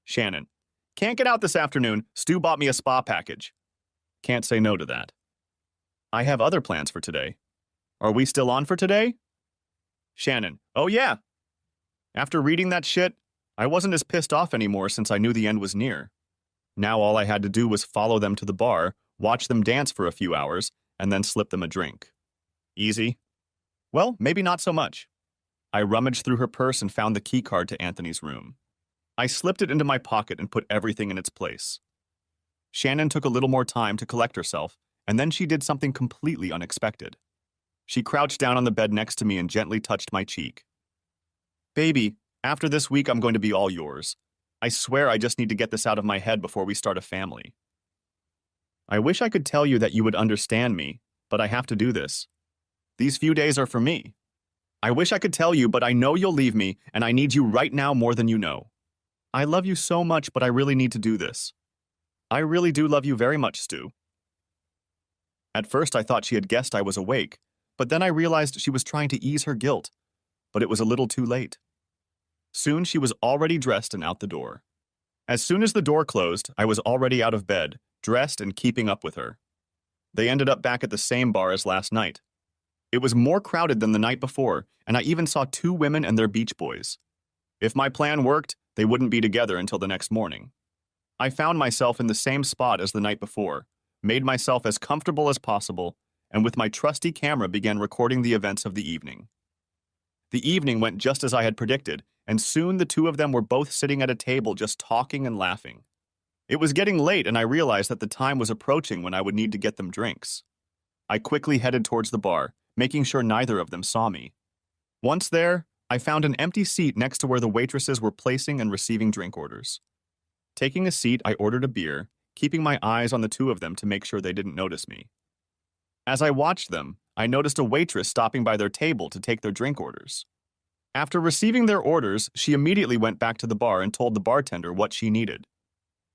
Shannon, can't get out this afternoon. Stu bought me a spa package. Can't say no to that. I have other plans for today. Are we still on for today? Shannon, oh yeah. After reading that shit, I wasn't as pissed off anymore since I knew the end was near. Now all I had to do was follow them to the bar, watch them dance for a few hours, and then slip them a drink. Easy? Well, maybe not so much. I rummaged through her purse and found the key card to Anthony's room. I slipped it into my pocket and put everything in its place. Shannon took a little more time to collect herself, and then she did something completely unexpected. She crouched down on the bed next to me and gently touched my cheek. Baby, after this week I'm going to be all yours. I swear I just need to get this out of my head before we start a family. I wish I could tell you that you would understand me, but I have to do this. These few days are for me. I wish I could tell you, but I know you'll leave me, and I need you right now more than you know. I love you so much, but I really need to do this. I really do love you very much, Stu. At first I thought she had guessed I was awake, but then I realized she was trying to ease her guilt, but it was a little too late. Soon she was already dressed and out the door. As soon as the door closed, I was already out of bed, dressed and keeping up with her. They ended up back at the same bar as last night. It was more crowded than the night before, and I even saw 2 women and their beach boys. If my plan worked, they wouldn't be together until the next morning. I found myself in the same spot as the night before, made myself as comfortable as possible, and with my trusty camera began recording the events of the evening. The evening went just as I had predicted, and soon the 2 of them were both sitting at a table just talking and laughing. It was getting late and I realized that the time was approaching when I would need to get them drinks. I quickly headed towards the bar, making sure neither of them saw me. Once there, I found an empty seat next to where the waitresses were placing and receiving drink orders. Taking a seat, I ordered a beer, keeping my eyes on the two of them to make sure they didn't notice me. As I watched them, I noticed a waitress stopping by their table to take their drink orders. After receiving their orders, she immediately went back to the bar and told the bartender what she needed.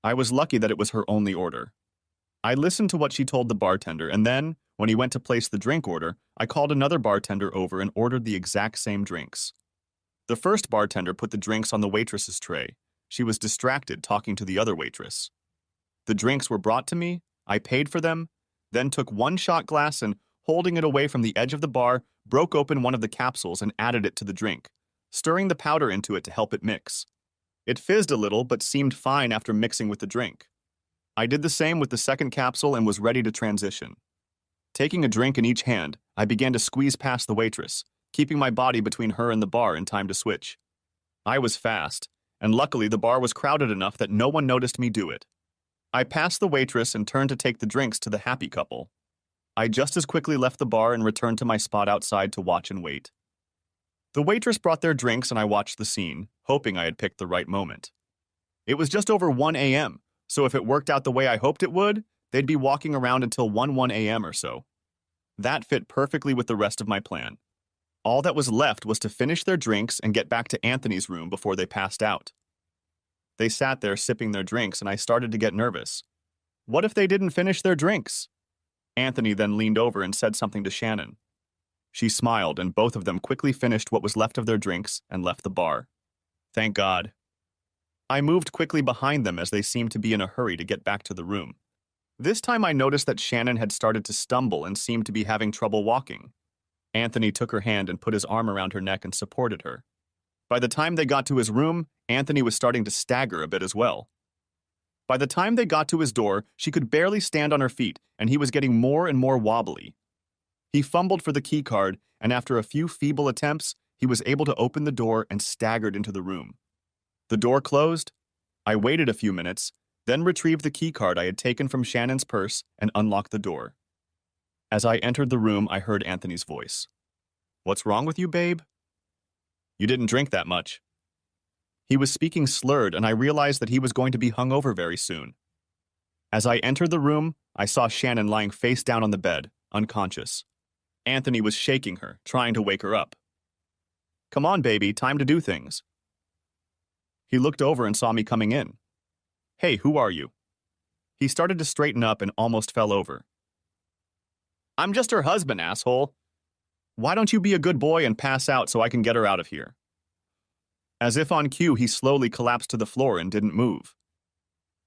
I was lucky that it was her only order. I listened to what she told the bartender, and then, when he went to place the drink order, I called another bartender over and ordered the exact same drinks. The first bartender put the drinks on the waitress's tray. She was distracted talking to the other waitress. The drinks were brought to me, I paid for them, then took one shot glass and, holding it away from the edge of the bar, broke open one of the capsules and added it to the drink, stirring the powder into it to help it mix. It fizzed a little but seemed fine after mixing with the drink. I did the same with the second capsule and was ready to transition. Taking a drink in each hand, I began to squeeze past the waitress, keeping my body between her and the bar in time to switch. I was fast, and luckily the bar was crowded enough that no one noticed me do it. I passed the waitress and turned to take the drinks to the happy couple. I just as quickly left the bar and returned to my spot outside to watch and wait. The waitress brought their drinks and I watched the scene, hoping I had picked the right moment. It was just over 1 a.m., so if it worked out the way I hoped it would, they'd be walking around until 1 a.m. or so. That fit perfectly with the rest of my plan. All that was left was to finish their drinks and get back to Anthony's room before they passed out. They sat there sipping their drinks and I started to get nervous. What if they didn't finish their drinks? Anthony then leaned over and said something to Shannon. She smiled and both of them quickly finished what was left of their drinks and left the bar. Thank God. I moved quickly behind them as they seemed to be in a hurry to get back to the room. This time I noticed that Shannon had started to stumble and seemed to be having trouble walking. Anthony took her hand and put his arm around her neck and supported her. By the time they got to his room, Anthony was starting to stagger a bit as well. By the time they got to his door, she could barely stand on her feet, and he was getting more and more wobbly. He fumbled for the key card, and after a few feeble attempts, he was able to open the door and staggered into the room. The door closed. I waited a few minutes, then retrieved the key card I had taken from Shannon's purse and unlocked the door. As I entered the room, I heard Anthony's voice. "What's wrong with you, babe? You didn't drink that much." He was speaking slurred, and I realized that he was going to be hungover very soon. As I entered the room, I saw Shannon lying face down on the bed, unconscious. Anthony was shaking her, trying to wake her up. "Come on, baby, time to do things." He looked over and saw me coming in. "Hey, who are you?" He started to straighten up and almost fell over. "I'm just her husband, asshole. Why don't you be a good boy and pass out so I can get her out of here?" As if on cue, he slowly collapsed to the floor and didn't move.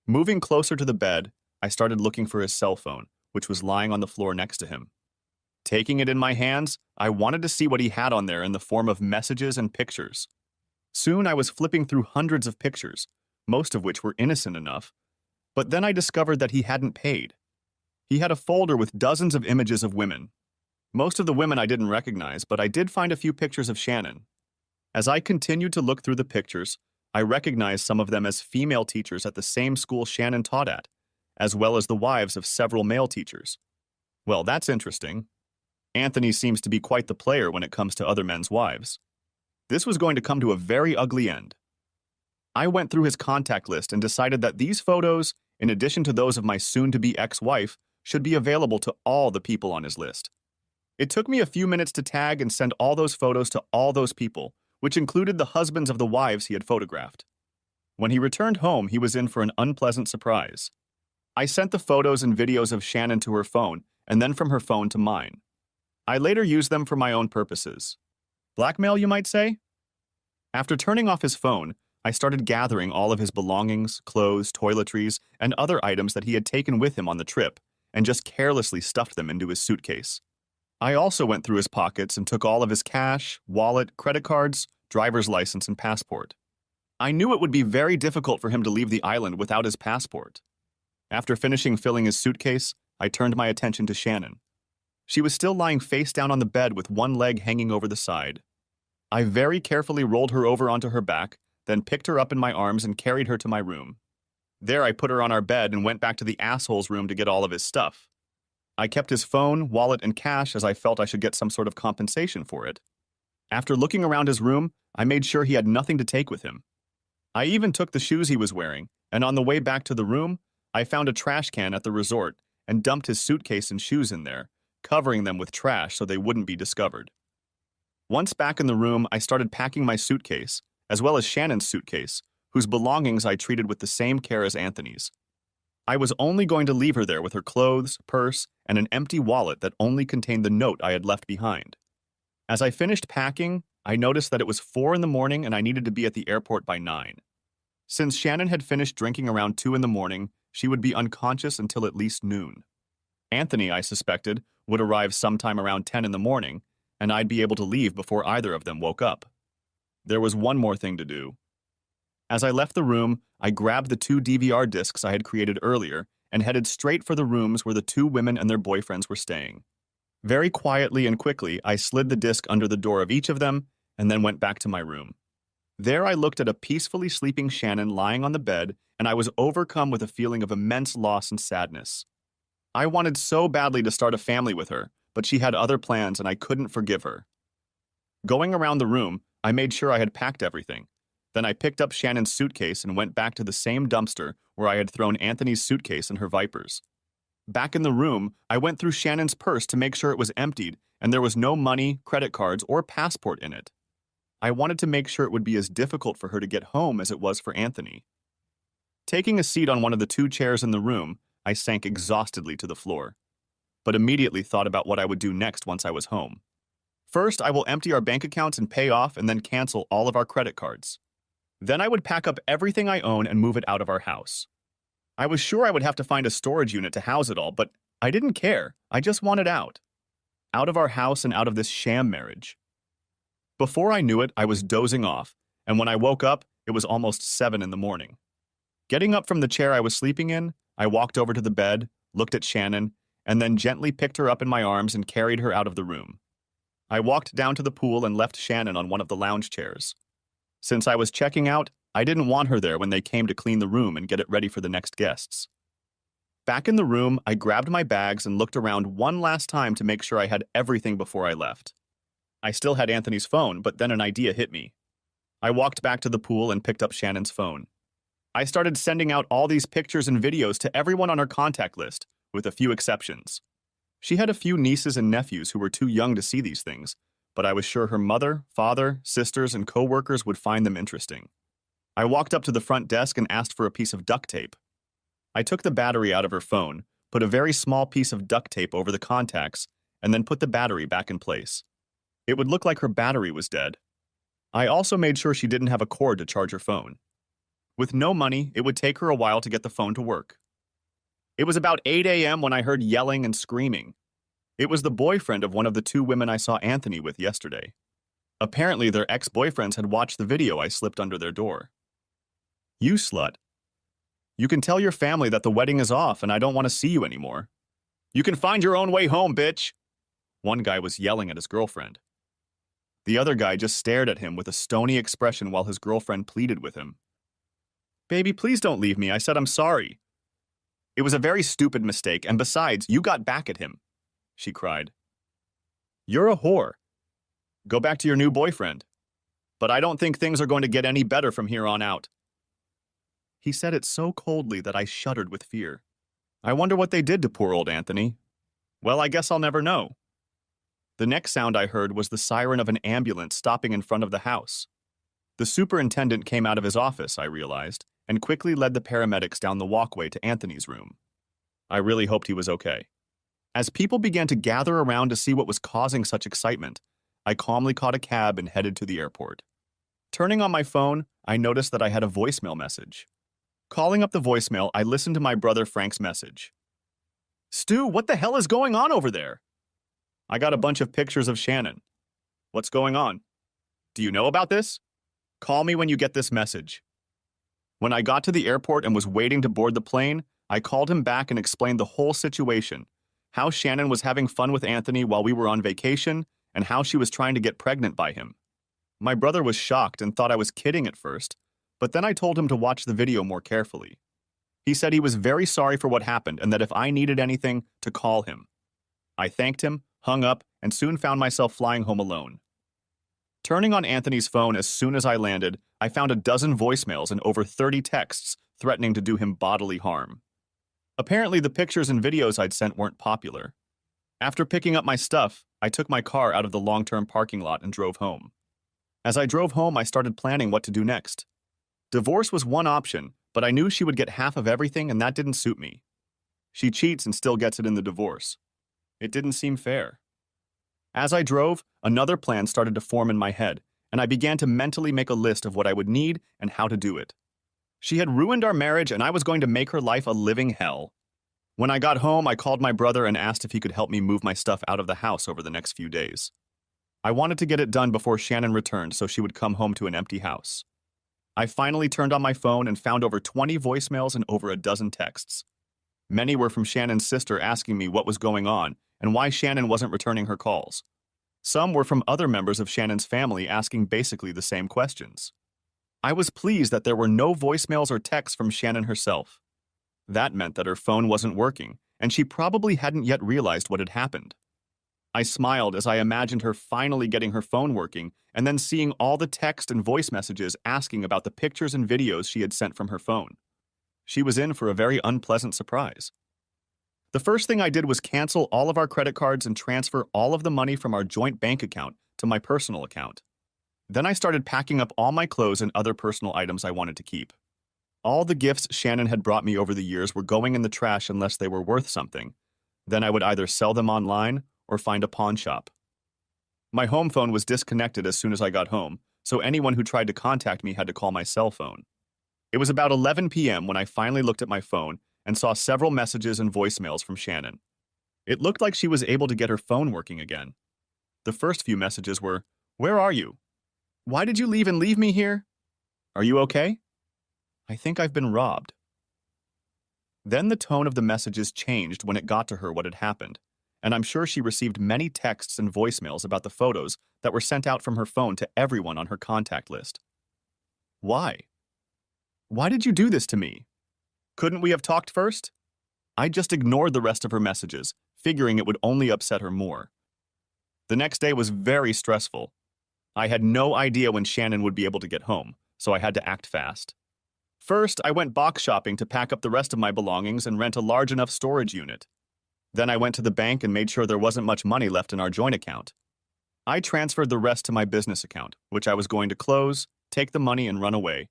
Moving closer to the bed, I started looking for his cell phone, which was lying on the floor next to him. Taking it in my hands, I wanted to see what he had on there in the form of messages and pictures. Soon I was flipping through hundreds of pictures, most of which were innocent enough, but then I discovered that he hadn't paid. He had a folder with dozens of images of women. Most of the women I didn't recognize, but I did find a few pictures of Shannon. As I continued to look through the pictures, I recognized some of them as female teachers at the same school Shannon taught at, as well as the wives of several male teachers. Well, that's interesting. Anthony seems to be quite the player when it comes to other men's wives. This was going to come to a very ugly end. I went through his contact list and decided that these photos, in addition to those of my soon-to-be ex-wife, should be available to all the people on his list. It took me a few minutes to tag and send all those photos to all those people, which included the husbands of the wives he had photographed. When he returned home, he was in for an unpleasant surprise. I sent the photos and videos of Shannon to her phone, and then from her phone to mine. I later used them for my own purposes. Blackmail, you might say? After turning off his phone, I started gathering all of his belongings, clothes, toiletries, and other items that he had taken with him on the trip, and just carelessly stuffed them into his suitcase. I also went through his pockets and took all of his cash, wallet, credit cards, driver's license, and passport. I knew it would be very difficult for him to leave the island without his passport. After finishing filling his suitcase, I turned my attention to Shannon. She was still lying face down on the bed with one leg hanging over the side. I very carefully rolled her over onto her back, then picked her up in my arms and carried her to my room. There, I put her on our bed and went back to the asshole's room to get all of his stuff. I kept his phone, wallet, and cash as I felt I should get some sort of compensation for it. After looking around his room, I made sure he had nothing to take with him. I even took the shoes he was wearing, and on the way back to the room, I found a trash can at the resort and dumped his suitcase and shoes in there, covering them with trash so they wouldn't be discovered. Once back in the room, I started packing my suitcase, as well as Shannon's suitcase, whose belongings I treated with the same care as Anthony's. I was only going to leave her there with her clothes, purse, and an empty wallet that only contained the note I had left behind. As I finished packing, I noticed that it was 4 in the morning and I needed to be at the airport by 9. Since Shannon had finished drinking around 2 in the morning, she would be unconscious until at least noon. Anthony, I suspected, would arrive sometime around 10 in the morning, and I'd be able to leave before either of them woke up. There was one more thing to do. As I left the room, I grabbed the 2 DVR discs I had created earlier and headed straight for the rooms where the 2 women and their boyfriends were staying. Very quietly and quickly, I slid the disc under the door of each of them and then went back to my room. There I looked at a peacefully sleeping Shannon lying on the bed, and I was overcome with a feeling of immense loss and sadness. I wanted so badly to start a family with her, but she had other plans and I couldn't forgive her. Going around the room, I made sure I had packed everything. Then I picked up Shannon's suitcase and went back to the same dumpster where I had thrown Anthony's suitcase and her Vipers. Back in the room, I went through Shannon's purse to make sure it was emptied and there was no money, credit cards, or passport in it. I wanted to make sure it would be as difficult for her to get home as it was for Anthony. Taking a seat on one of the 2 chairs in the room, I sank exhaustedly to the floor, but immediately thought about what I would do next once I was home. First, I will empty our bank accounts and pay off and then cancel all of our credit cards. Then I would pack up everything I own and move it out of our house. I was sure I would have to find a storage unit to house it all, but I didn't care. I just wanted out. Out of our house and out of this sham marriage. Before I knew it, I was dozing off, and when I woke up, it was almost 7 in the morning. Getting up from the chair I was sleeping in, I walked over to the bed, looked at Shannon, and then gently picked her up in my arms and carried her out of the room. I walked down to the pool and left Shannon on one of the lounge chairs. Since I was checking out, I didn't want her there when they came to clean the room and get it ready for the next guests. Back in the room, I grabbed my bags and looked around one last time to make sure I had everything before I left. I still had Anthony's phone, but then an idea hit me. I walked back to the pool and picked up Shannon's phone. I started sending out all these pictures and videos to everyone on her contact list, with a few exceptions. She had a few nieces and nephews who were too young to see these things, but I was sure her mother, father, sisters, and co-workers would find them interesting. I walked up to the front desk and asked for a piece of duct tape. I took the battery out of her phone, put a very small piece of duct tape over the contacts, and then put the battery back in place. It would look like her battery was dead. I also made sure she didn't have a cord to charge her phone. With no money, it would take her a while to get the phone to work. It was about 8 a.m. when I heard yelling and screaming. It was the boyfriend of one of the 2 women I saw Anthony with yesterday. Apparently, their ex-boyfriends had watched the video I slipped under their door. "You slut. You can tell your family that the wedding is off and I don't want to see you anymore. You can find your own way home, bitch." One guy was yelling at his girlfriend. The other guy just stared at him with a stony expression while his girlfriend pleaded with him. "Baby, please don't leave me. I said I'm sorry." "It was a very stupid mistake, and besides, you got back at him," she cried. "You're a whore. Go back to your new boyfriend. But I don't think things are going to get any better from here on out." He said it so coldly that I shuddered with fear. I wonder what they did to poor old Anthony. Well, I guess I'll never know. The next sound I heard was the siren of an ambulance stopping in front of the house. The superintendent came out of his office, I realized, and quickly led the paramedics down the walkway to Anthony's room. I really hoped he was okay. As people began to gather around to see what was causing such excitement, I calmly caught a cab and headed to the airport. Turning on my phone, I noticed that I had a voicemail message. Calling up the voicemail, I listened to my brother Frank's message. "Stu, what the hell is going on over there?" "I got a bunch of pictures of Shannon." "What's going on? Do you know about this? Call me when you get this message." When I got to the airport and was waiting to board the plane, I called him back and explained the whole situation, how Shannon was having fun with Anthony while we were on vacation, and how she was trying to get pregnant by him. My brother was shocked and thought I was kidding at first, but then I told him to watch the video more carefully. He said he was very sorry for what happened and that if I needed anything, to call him. I thanked him, hung up, and soon found myself flying home alone. Turning on Anthony's phone as soon as I landed, I found a dozen voicemails and over 30 texts threatening to do him bodily harm. Apparently, the pictures and videos I'd sent weren't popular. After picking up my stuff, I took my car out of the long-term parking lot and drove home. As I drove home, I started planning what to do next. Divorce was one option, but I knew she would get half of everything and that didn't suit me. She cheats and still gets it in the divorce. It didn't seem fair. As I drove, another plan started to form in my head, and I began to mentally make a list of what I would need and how to do it. She had ruined our marriage and I was going to make her life a living hell. When I got home, I called my brother and asked if he could help me move my stuff out of the house over the next few days. I wanted to get it done before Shannon returned so she would come home to an empty house. I finally turned on my phone and found over 20 voicemails and over a dozen texts. Many were from Shannon's sister asking me what was going on and why Shannon wasn't returning her calls. Some were from other members of Shannon's family asking basically the same questions. I was pleased that there were no voicemails or texts from Shannon herself. That meant that her phone wasn't working, and she probably hadn't yet realized what had happened. I smiled as I imagined her finally getting her phone working and then seeing all the text and voice messages asking about the pictures and videos she had sent from her phone. She was in for a very unpleasant surprise. The first thing I did was cancel all of our credit cards and transfer all of the money from our joint bank account to my personal account. Then I started packing up all my clothes and other personal items I wanted to keep. All the gifts Shannon had brought me over the years were going in the trash unless they were worth something. Then I would either sell them online or find a pawn shop. My home phone was disconnected as soon as I got home, so anyone who tried to contact me had to call my cell phone. It was about 11 p.m. when I finally looked at my phone and saw several messages and voicemails from Shannon. It looked like she was able to get her phone working again. The first few messages were, "Where are you? Why did you leave and leave me here? Are you okay? I think I've been robbed." Then the tone of the messages changed when it got to her what had happened, and I'm sure she received many texts and voicemails about the photos that were sent out from her phone to everyone on her contact list. Why? Why did you do this to me? Couldn't we have talked first? I just ignored the rest of her messages, figuring it would only upset her more. The next day was very stressful. I had no idea when Shannon would be able to get home, so I had to act fast. First, I went box shopping to pack up the rest of my belongings and rent a large enough storage unit. Then I went to the bank and made sure there wasn't much money left in our joint account. I transferred the rest to my business account, which I was going to close, take the money, and run away.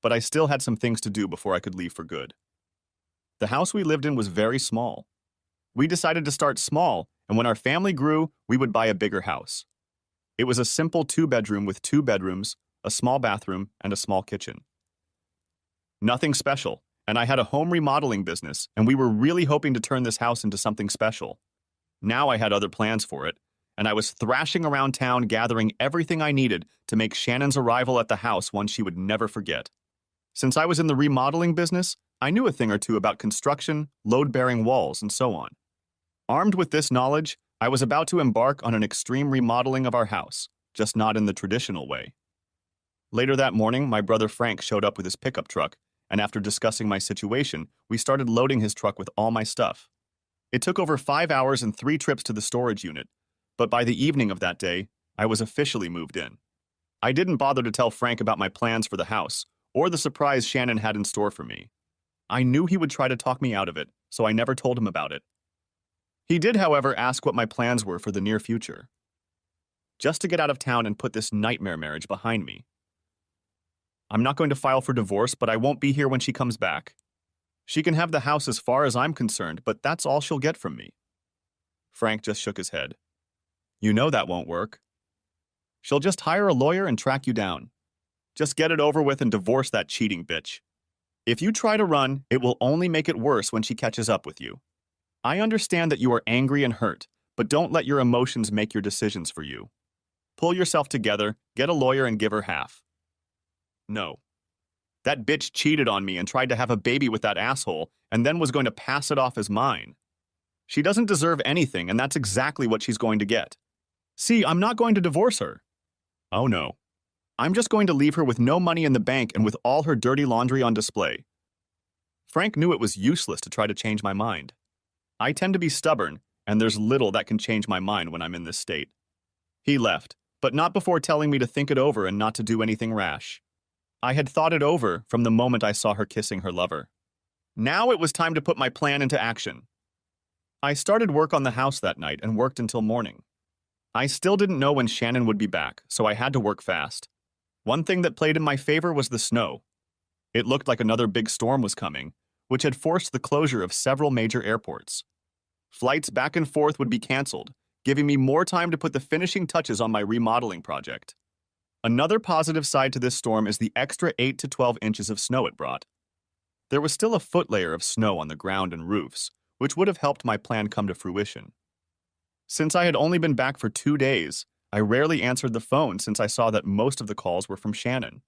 But I still had some things to do before I could leave for good. The house we lived in was very small. We decided to start small, and when our family grew, we would buy a bigger house. It was a simple 2-bedroom with 2 bedrooms, a small bathroom, and a small kitchen. Nothing special, and I had a home remodeling business, and we were really hoping to turn this house into something special. Now I had other plans for it, and I was thrashing around town gathering everything I needed to make Shannon's arrival at the house one she would never forget. Since I was in the remodeling business, I knew a thing or two about construction, load-bearing walls, and so on. Armed with this knowledge, I was about to embark on an extreme remodeling of our house, just not in the traditional way. Later that morning, my brother Frank showed up with his pickup truck, and after discussing my situation, we started loading his truck with all my stuff. It took over 5 hours and 3 trips to the storage unit, but by the evening of that day, I was officially moved in. I didn't bother to tell Frank about my plans for the house, or the surprise Shannon had in store for me. I knew he would try to talk me out of it, so I never told him about it. He did, however, ask what my plans were for the near future. Just to get out of town and put this nightmare marriage behind me. I'm not going to file for divorce, but I won't be here when she comes back. She can have the house as far as I'm concerned, but that's all she'll get from me. Frank just shook his head. You know that won't work. She'll just hire a lawyer and track you down. Just get it over with and divorce that cheating bitch. If you try to run, it will only make it worse when she catches up with you. I understand that you are angry and hurt, but don't let your emotions make your decisions for you. Pull yourself together, get a lawyer, and give her half. No. That bitch cheated on me and tried to have a baby with that asshole, and then was going to pass it off as mine. She doesn't deserve anything, and that's exactly what she's going to get. See, I'm not going to divorce her. Oh no. I'm just going to leave her with no money in the bank and with all her dirty laundry on display. Frank knew it was useless to try to change my mind. I tend to be stubborn, and there's little that can change my mind when I'm in this state. He left, but not before telling me to think it over and not to do anything rash. I had thought it over from the moment I saw her kissing her lover. Now it was time to put my plan into action. I started work on the house that night and worked until morning. I still didn't know when Shannon would be back, so I had to work fast. One thing that played in my favor was the snow. It looked like another big storm was coming, which had forced the closure of several major airports. Flights back and forth would be canceled, giving me more time to put the finishing touches on my remodeling project. Another positive side to this storm is the extra 8 to 12 inches of snow it brought. There was still a foot layer of snow on the ground and roofs, which would have helped my plan come to fruition. Since I had only been back for 2 days, I rarely answered the phone since I saw that most of the calls were from Shannon.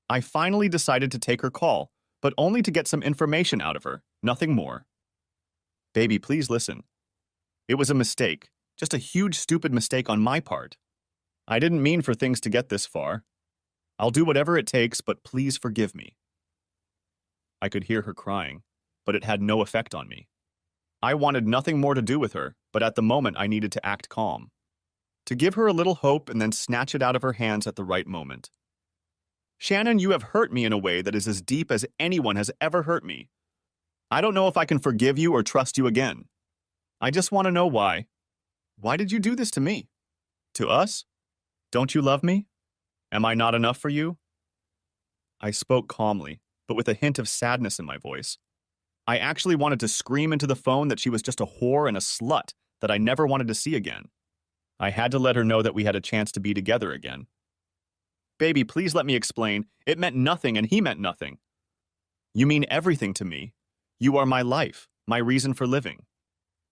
I finally decided to take her call, but only to get some information out of her, nothing more. Baby, please listen. It was a mistake, just a huge stupid mistake on my part. I didn't mean for things to get this far. I'll do whatever it takes, but please forgive me. I could hear her crying, but it had no effect on me. I wanted nothing more to do with her, but at the moment I needed to act calm. To give her a little hope and then snatch it out of her hands at the right moment. Shannon, you have hurt me in a way that is as deep as anyone has ever hurt me. I don't know if I can forgive you or trust you again. I just want to know why. Why did you do this to me? To us? Don't you love me? Am I not enough for you? I spoke calmly, but with a hint of sadness in my voice. I actually wanted to scream into the phone that she was just a whore and a slut that I never wanted to see again. I had to let her know that we had a chance to be together again. Baby, please let me explain. It meant nothing and he meant nothing. You mean everything to me. You are my life, my reason for living.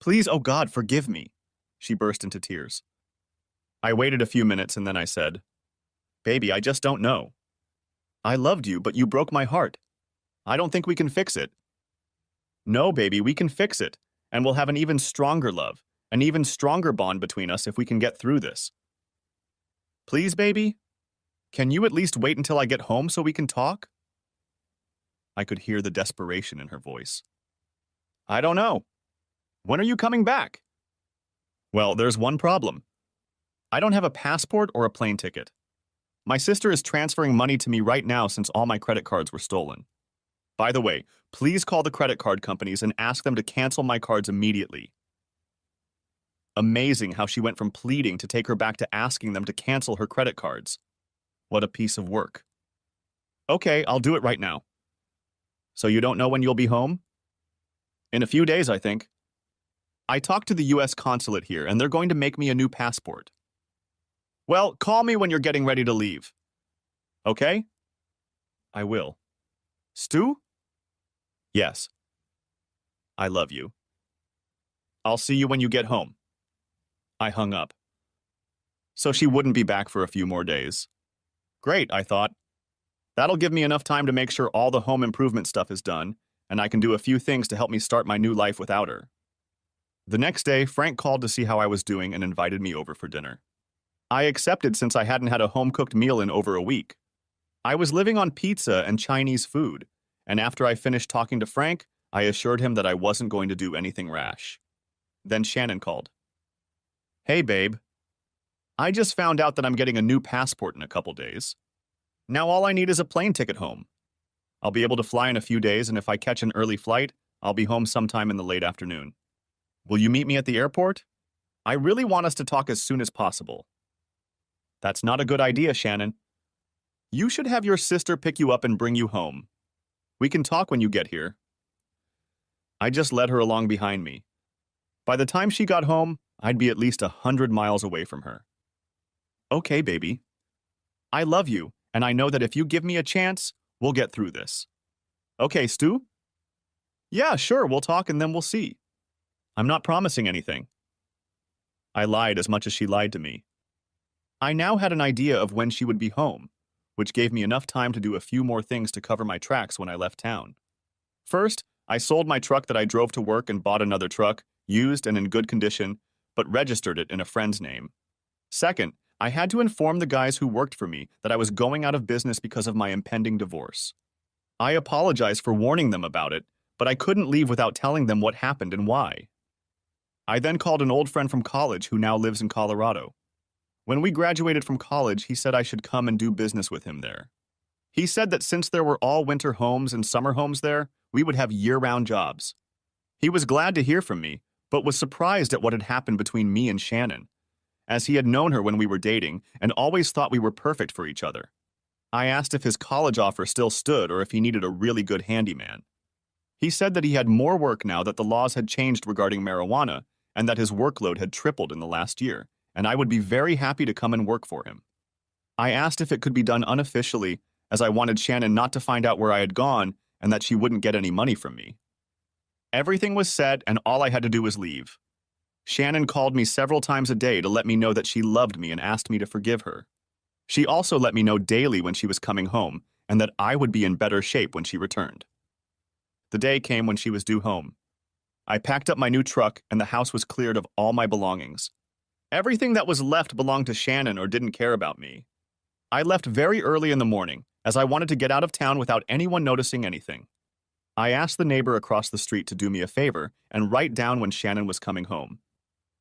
Please, oh God, forgive me. She burst into tears. I waited a few minutes and then I said, Baby, I just don't know. I loved you, but you broke my heart. I don't think we can fix it. No, baby, we can fix it, and we'll have an even stronger love, an even stronger bond between us if we can get through this. Please, baby? Can you at least wait until I get home so we can talk? I could hear the desperation in her voice. I don't know. When are you coming back? Well, there's one problem. I don't have a passport or a plane ticket. My sister is transferring money to me right now since all my credit cards were stolen. By the way, please call the credit card companies and ask them to cancel my cards immediately. Amazing how she went from pleading to take her back to asking them to cancel her credit cards. What a piece of work. Okay, I'll do it right now. So you don't know when you'll be home? In a few days, I think. I talked to the U.S. consulate here, and they're going to make me a new passport. Well, call me when you're getting ready to leave. Okay? I will. Stu? Yes. I love you. I'll see you when you get home. I hung up. So she wouldn't be back for a few more days. Great, I thought. That'll give me enough time to make sure all the home improvement stuff is done, and I can do a few things to help me start my new life without her. The next day, Frank called to see how I was doing and invited me over for dinner. I accepted since I hadn't had a home-cooked meal in over a week. I was living on pizza and Chinese food, and after I finished talking to Frank, I assured him that I wasn't going to do anything rash. Then Shannon called. Hey, babe. I just found out that I'm getting a new passport in a couple days. Now all I need is a plane ticket home. I'll be able to fly in a few days, and if I catch an early flight, I'll be home sometime in the late afternoon. Will you meet me at the airport? I really want us to talk as soon as possible. That's not a good idea, Shannon. You should have your sister pick you up and bring you home. We can talk when you get here. I just led her along behind me. By the time she got home, I'd be at least 100 miles away from her. Okay, baby. I love you, and I know that if you give me a chance, we'll get through this. Okay, Stu? Yeah, sure, we'll talk and then we'll see. I'm not promising anything. I lied as much as she lied to me. I now had an idea of when she would be home, which gave me enough time to do a few more things to cover my tracks when I left town. First, I sold my truck that I drove to work and bought another truck, used and in good condition, but registered it in a friend's name. Second, I had to inform the guys who worked for me that I was going out of business because of my impending divorce. I apologized for warning them about it, but I couldn't leave without telling them what happened and why. I then called an old friend from college who now lives in Colorado. When we graduated from college, he said I should come and do business with him there. He said that since there were all winter homes and summer homes there, we would have year-round jobs. He was glad to hear from me, but was surprised at what had happened between me and Shannon, as he had known her when we were dating and always thought we were perfect for each other. I asked if his college offer still stood or if he needed a really good handyman. He said that he had more work now that the laws had changed regarding marijuana and that his workload had tripled in the last year, and I would be very happy to come and work for him. I asked if it could be done unofficially, as I wanted Shannon not to find out where I had gone and that she wouldn't get any money from me. Everything was set, and all I had to do was leave. Shannon called me several times a day to let me know that she loved me and asked me to forgive her. She also let me know daily when she was coming home and that I would be in better shape when she returned. The day came when she was due home. I packed up my new truck and the house was cleared of all my belongings. Everything that was left belonged to Shannon or didn't care about me. I left very early in the morning, as I wanted to get out of town without anyone noticing anything. I asked the neighbor across the street to do me a favor and write down when Shannon was coming home.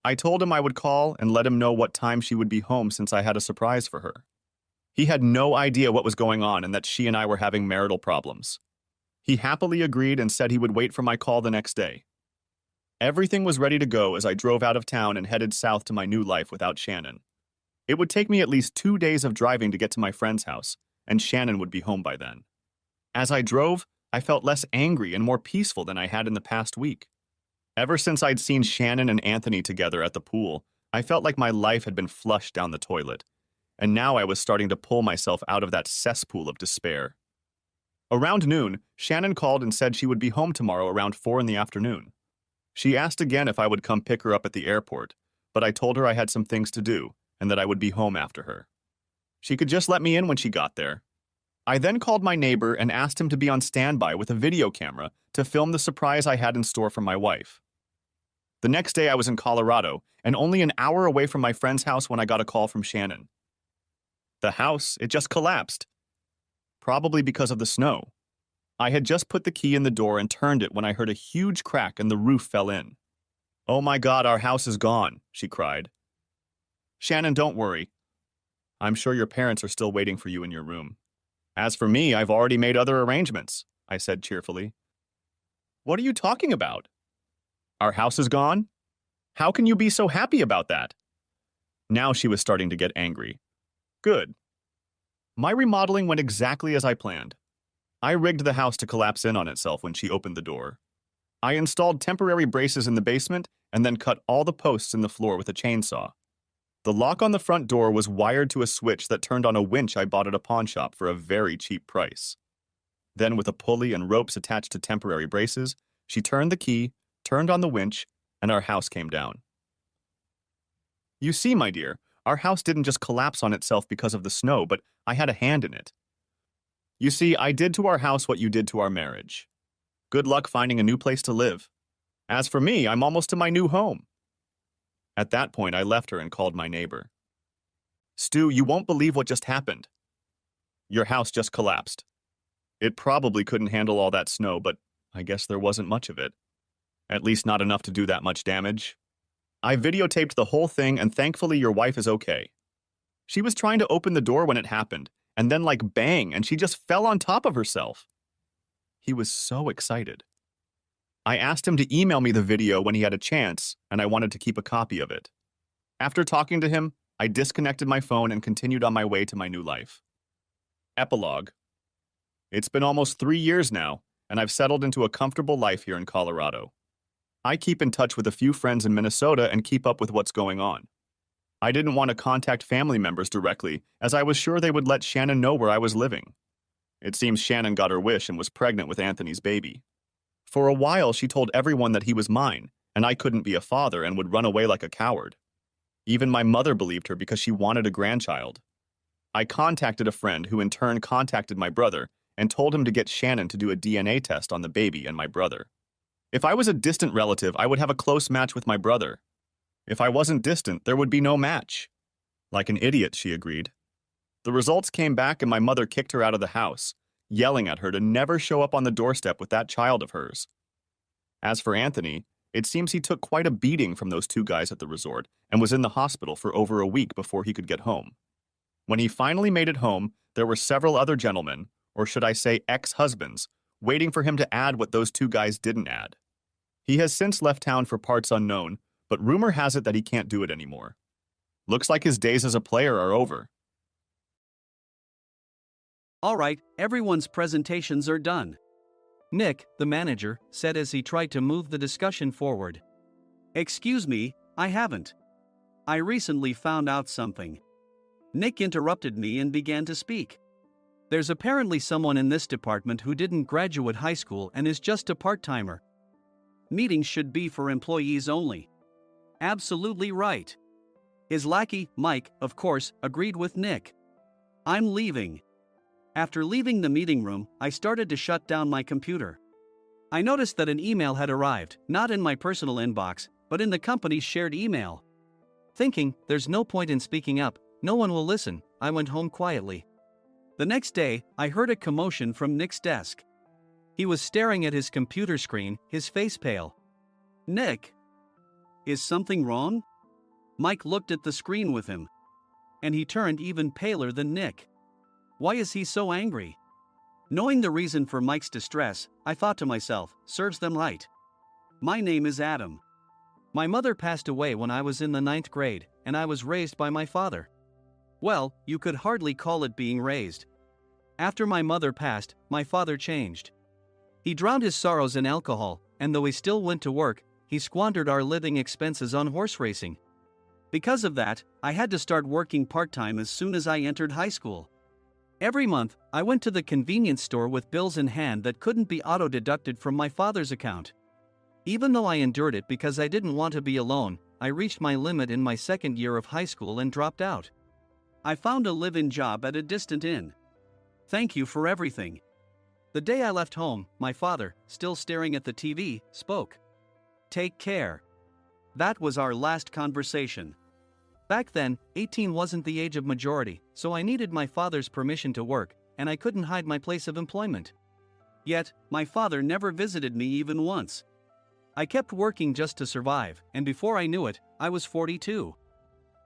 I told him I would call and let him know what time she would be home since I had a surprise for her. He had no idea what was going on and that she and I were having marital problems. He happily agreed and said he would wait for my call the next day. Everything was ready to go as I drove out of town and headed south to my new life without Shannon. It would take me at least 2 days of driving to get to my friend's house, and Shannon would be home by then. As I drove, I felt less angry and more peaceful than I had in the past week. Ever since I'd seen Shannon and Anthony together at the pool, I felt like my life had been flushed down the toilet, and now I was starting to pull myself out of that cesspool of despair. Around noon, Shannon called and said she would be home tomorrow around 4 in the afternoon. She asked again if I would come pick her up at the airport, but I told her I had some things to do and that I would be home after her. She could just let me in when she got there. I then called my neighbor and asked him to be on standby with a video camera to film the surprise I had in store for my wife. The next day I was in Colorado and only an hour away from my friend's house when I got a call from Shannon. The house, it just collapsed. Probably because of the snow. I had just put the key in the door and turned it when I heard a huge crack and the roof fell in. "Oh my God, our house is gone," she cried. "Shannon, don't worry. I'm sure your parents are still waiting for you in your room. As for me, I've already made other arrangements," I said cheerfully. "What are you talking about? Our house is gone? How can you be so happy about that?" Now she was starting to get angry. Good. My remodeling went exactly as I planned. I rigged the house to collapse in on itself when she opened the door. I installed temporary braces in the basement and then cut all the posts in the floor with a chainsaw. The lock on the front door was wired to a switch that turned on a winch I bought at a pawn shop for a very cheap price. Then, with a pulley and ropes attached to temporary braces, she turned the key, turned on the winch, and our house came down. You see, my dear, our house didn't just collapse on itself because of the snow, but I had a hand in it. You see, I did to our house what you did to our marriage. Good luck finding a new place to live. As for me, I'm almost to my new home. At that point, I left her and called my neighbor. "Stu, you won't believe what just happened. Your house just collapsed. It probably couldn't handle all that snow, but I guess there wasn't much of it. At least not enough to do that much damage. I videotaped the whole thing, and thankfully your wife is okay. She was trying to open the door when it happened, and then like bang, and she just fell on top of herself." He was so excited. I asked him to email me the video when he had a chance, and I wanted to keep a copy of it. After talking to him, I disconnected my phone and continued on my way to my new life. Epilogue. It's been almost 3 years now, and I've settled into a comfortable life here in Colorado. I keep in touch with a few friends in Minnesota and keep up with what's going on. I didn't want to contact family members directly, as I was sure they would let Shannon know where I was living. It seems Shannon got her wish and was pregnant with Anthony's baby. For a while, she told everyone that he was mine, and I couldn't be a father and would run away like a coward. Even my mother believed her because she wanted a grandchild. I contacted a friend who in turn contacted my brother and told him to get Shannon to do a DNA test on the baby and my brother. If I was a distant relative, I would have a close match with my brother. If I wasn't distant, there would be no match. Like an idiot, she agreed. The results came back and my mother kicked her out of the house, yelling at her to never show up on the doorstep with that child of hers. As for Anthony, it seems he took quite a beating from those two guys at the resort and was in the hospital for over a week before he could get home. When he finally made it home, there were several other gentlemen, or should I say ex-husbands, waiting for him to add what those two guys didn't add. He has since left town for parts unknown, but rumor has it that he can't do it anymore. Looks like his days as a player are over. All right, everyone's presentations are done. Nick, the manager, said as he tried to move the discussion forward. Excuse me, I haven't. I recently found out something. Nick interrupted me and began to speak. There's apparently someone in this department who didn't graduate high school and is just a part-timer. Meetings should be for employees only. Absolutely right. His lackey, Mike, of course, agreed with Nick. I'm leaving. After leaving the meeting room, I started to shut down my computer. I noticed that an email had arrived, not in my personal inbox, but in the company's shared email. Thinking, there's no point in speaking up, no one will listen, I went home quietly. The next day, I heard a commotion from Nick's desk. He was staring at his computer screen, his face pale. Nick! Is something wrong? Mike looked at the screen with him. And he turned even paler than Nick. Why is he so angry? Knowing the reason for Mike's distress, I thought to myself, serves them right. My name is Adam. My mother passed away when I was in the 9th grade, and I was raised by my father. Well, you could hardly call it being raised. After my mother passed, my father changed. He drowned his sorrows in alcohol, and though he still went to work, he squandered our living expenses on horse racing. Because of that, I had to start working part-time as soon as I entered high school. Every month, I went to the convenience store with bills in hand that couldn't be auto-deducted from my father's account. Even though I endured it because I didn't want to be alone, I reached my limit in my second year of high school and dropped out. I found a live-in job at a distant inn. Thank you for everything. The day I left home, my father, still staring at the TV, spoke. Take care. That was our last conversation. Back then, 18 wasn't the age of majority, so I needed my father's permission to work, and I couldn't hide my place of employment. Yet, my father never visited me even once. I kept working just to survive, and before I knew it, I was 42.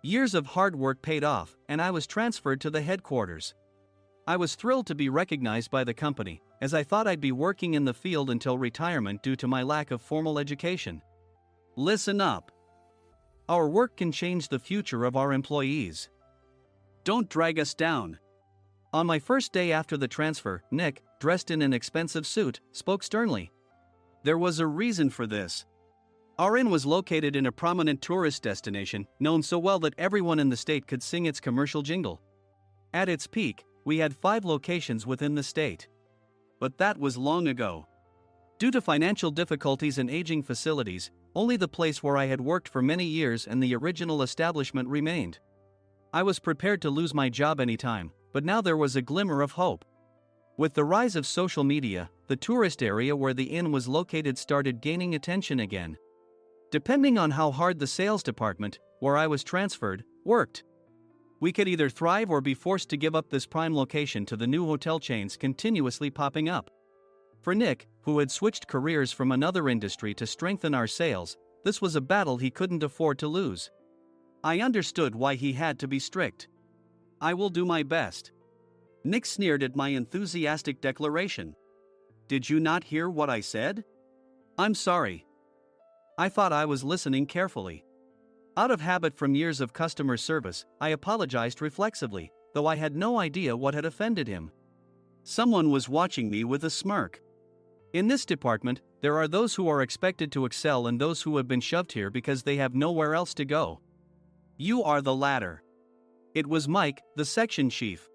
Years of hard work paid off, and I was transferred to the headquarters. I was thrilled to be recognized by the company, as I thought I'd be working in the field until retirement due to my lack of formal education. Listen up. Our work can change the future of our employees. Don't drag us down. On my first day after the transfer, Nick, dressed in an expensive suit, spoke sternly. There was a reason for this. Our inn was located in a prominent tourist destination, known so well that everyone in the state could sing its commercial jingle. At its peak, we had 5 locations within the state. But that was long ago. Due to financial difficulties and aging facilities, only the place where I had worked for many years and the original establishment remained. I was prepared to lose my job anytime, but now there was a glimmer of hope. With the rise of social media, the tourist area where the inn was located started gaining attention again. Depending on how hard the sales department, where I was transferred, worked, we could either thrive or be forced to give up this prime location to the new hotel chains continuously popping up. For Nick, who had switched careers from another industry to strengthen our sales, this was a battle he couldn't afford to lose. I understood why he had to be strict. I will do my best. Nick sneered at my enthusiastic declaration. Did you not hear what I said? I'm sorry. I thought I was listening carefully. Out of habit from years of customer service, I apologized reflexively, though I had no idea what had offended him. Someone was watching me with a smirk. In this department, there are those who are expected to excel and those who have been shoved here because they have nowhere else to go. You are the latter. It was Mike, the section chief.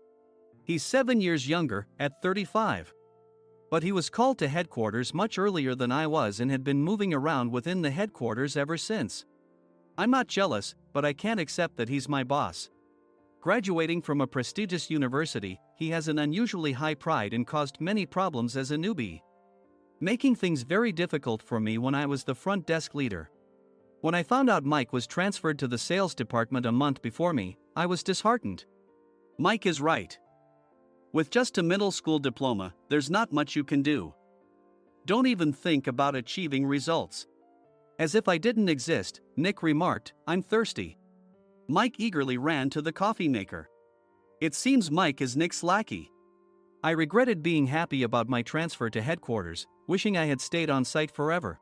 He's 7 years younger, at 35. But he was called to headquarters much earlier than I was and had been moving around within the headquarters ever since. I'm not jealous, but I can't accept that he's my boss. Graduating from a prestigious university, he has an unusually high pride and caused many problems as a newbie, making things very difficult for me when I was the front desk leader. When I found out Mike was transferred to the sales department a month before me, I was disheartened. Mike is right. With just a middle school diploma, there's not much you can do. Don't even think about achieving results. As if I didn't exist, Nick remarked, I'm thirsty. Mike eagerly ran to the coffee maker. It seems Mike is Nick's lackey. I regretted being happy about my transfer to headquarters, wishing I had stayed on site forever.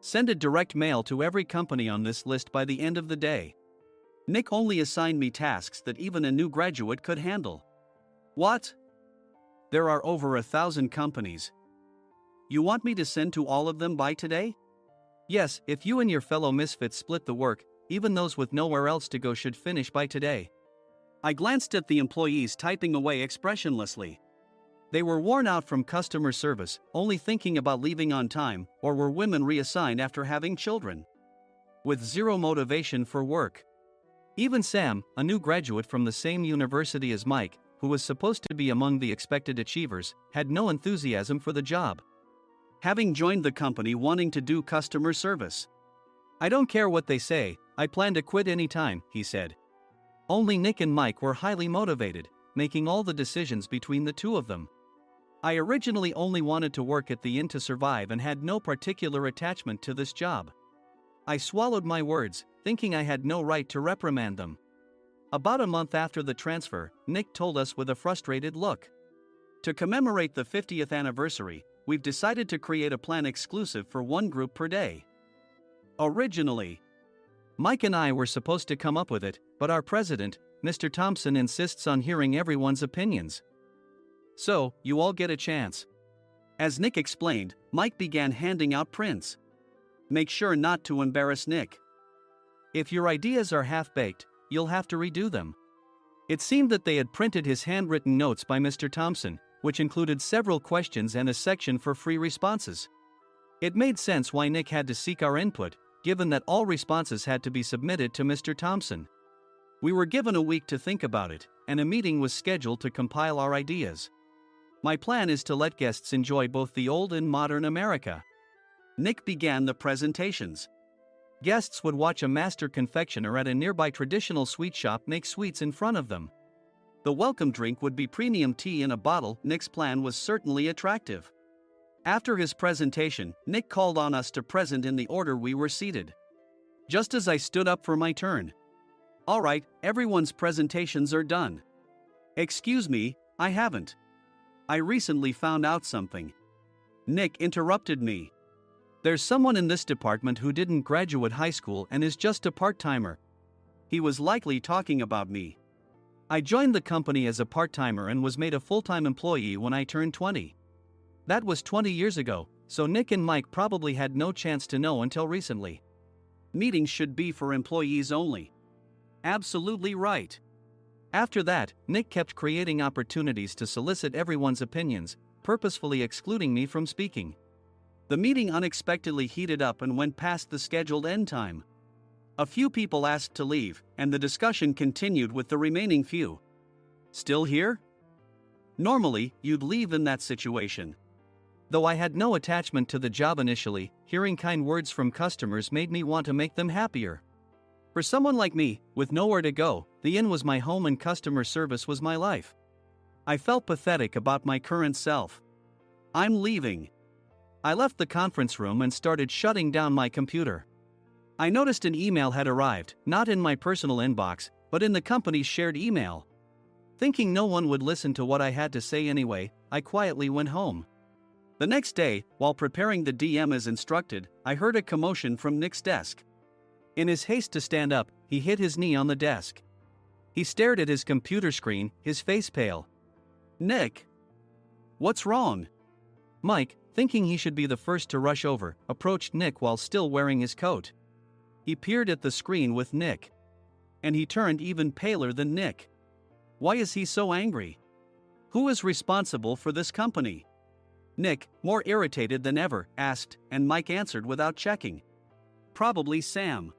Send a direct mail to every company on this list by the end of the day. Nick only assigned me tasks that even a new graduate could handle. What? There are over 1,000 companies. You want me to send to all of them by today? Yes, if you and your fellow misfits split the work, even those with nowhere else to go should finish by today. I glanced at the employees typing away expressionlessly. They were worn out from customer service, only thinking about leaving on time, or were women reassigned after having children. With zero motivation for work. Even Sam, a new graduate from the same university as Mike, who was supposed to be among the expected achievers, had no enthusiasm for the job. Having joined the company wanting to do customer service. I don't care what they say, I plan to quit anytime, he said. Only Nick and Mike were highly motivated, making all the decisions between the two of them. I originally only wanted to work at the inn to survive and had no particular attachment to this job. I swallowed my words, thinking I had no right to reprimand them. About a month after the transfer, Nick told us with a frustrated look. To commemorate the 50th anniversary, we've decided to create a plan exclusive for one group per day. Originally, Mike and I were supposed to come up with it, but our president, Mr. Thompson, insists on hearing everyone's opinions. So, you all get a chance. As Nick explained, Mike began handing out prints. Make sure not to embarrass Nick. If your ideas are half-baked, you'll have to redo them. It seemed that they had printed his handwritten notes by Mr. Thompson, which included several questions and a section for free responses. It made sense why Nick had to seek our input, given that all responses had to be submitted to Mr. Thompson. We were given a week to think about it, and a meeting was scheduled to compile our ideas. My plan is to let guests enjoy both the old and modern America. Nick began the presentations. Guests would watch a master confectioner at a nearby traditional sweet shop make sweets in front of them. The welcome drink would be premium tea in a bottle. Nick's plan was certainly attractive. After his presentation, Nick called on us to present in the order we were seated. Just as I stood up for my turn. All right, everyone's presentations are done. Excuse me, I haven't. I recently found out something. Nick interrupted me. There's someone in this department who didn't graduate high school and is just a part-timer. He was likely talking about me. I joined the company as a part-timer and was made a full-time employee when I turned 20. That was 20 years ago, so Nick and Mike probably had no chance to know until recently. Meetings should be for employees only. Absolutely right. After that, Nick kept creating opportunities to solicit everyone's opinions, purposefully excluding me from speaking. The meeting unexpectedly heated up and went past the scheduled end time. A few people asked to leave, and the discussion continued with the remaining few. Still here? Normally, you'd leave in that situation. Though I had no attachment to the job initially, hearing kind words from customers made me want to make them happier. For someone like me, with nowhere to go, the inn was my home and customer service was my life. I felt pathetic about my current self. I'm leaving. I left the conference room and started shutting down my computer. I noticed an email had arrived, not in my personal inbox, but in the company's shared email. Thinking no one would listen to what I had to say anyway, I quietly went home. The next day, while preparing the DM as instructed, I heard a commotion from Nick's desk. In his haste to stand up, he hit his knee on the desk. He stared at his computer screen, his face pale. Nick! What's wrong? Mike, thinking he should be the first to rush over, approached Nick while still wearing his coat. He peered at the screen with Nick. And he turned even paler than Nick. Why is he so angry? Who is responsible for this company? Nick, more irritated than ever, asked, and Mike answered without checking. Probably Sam.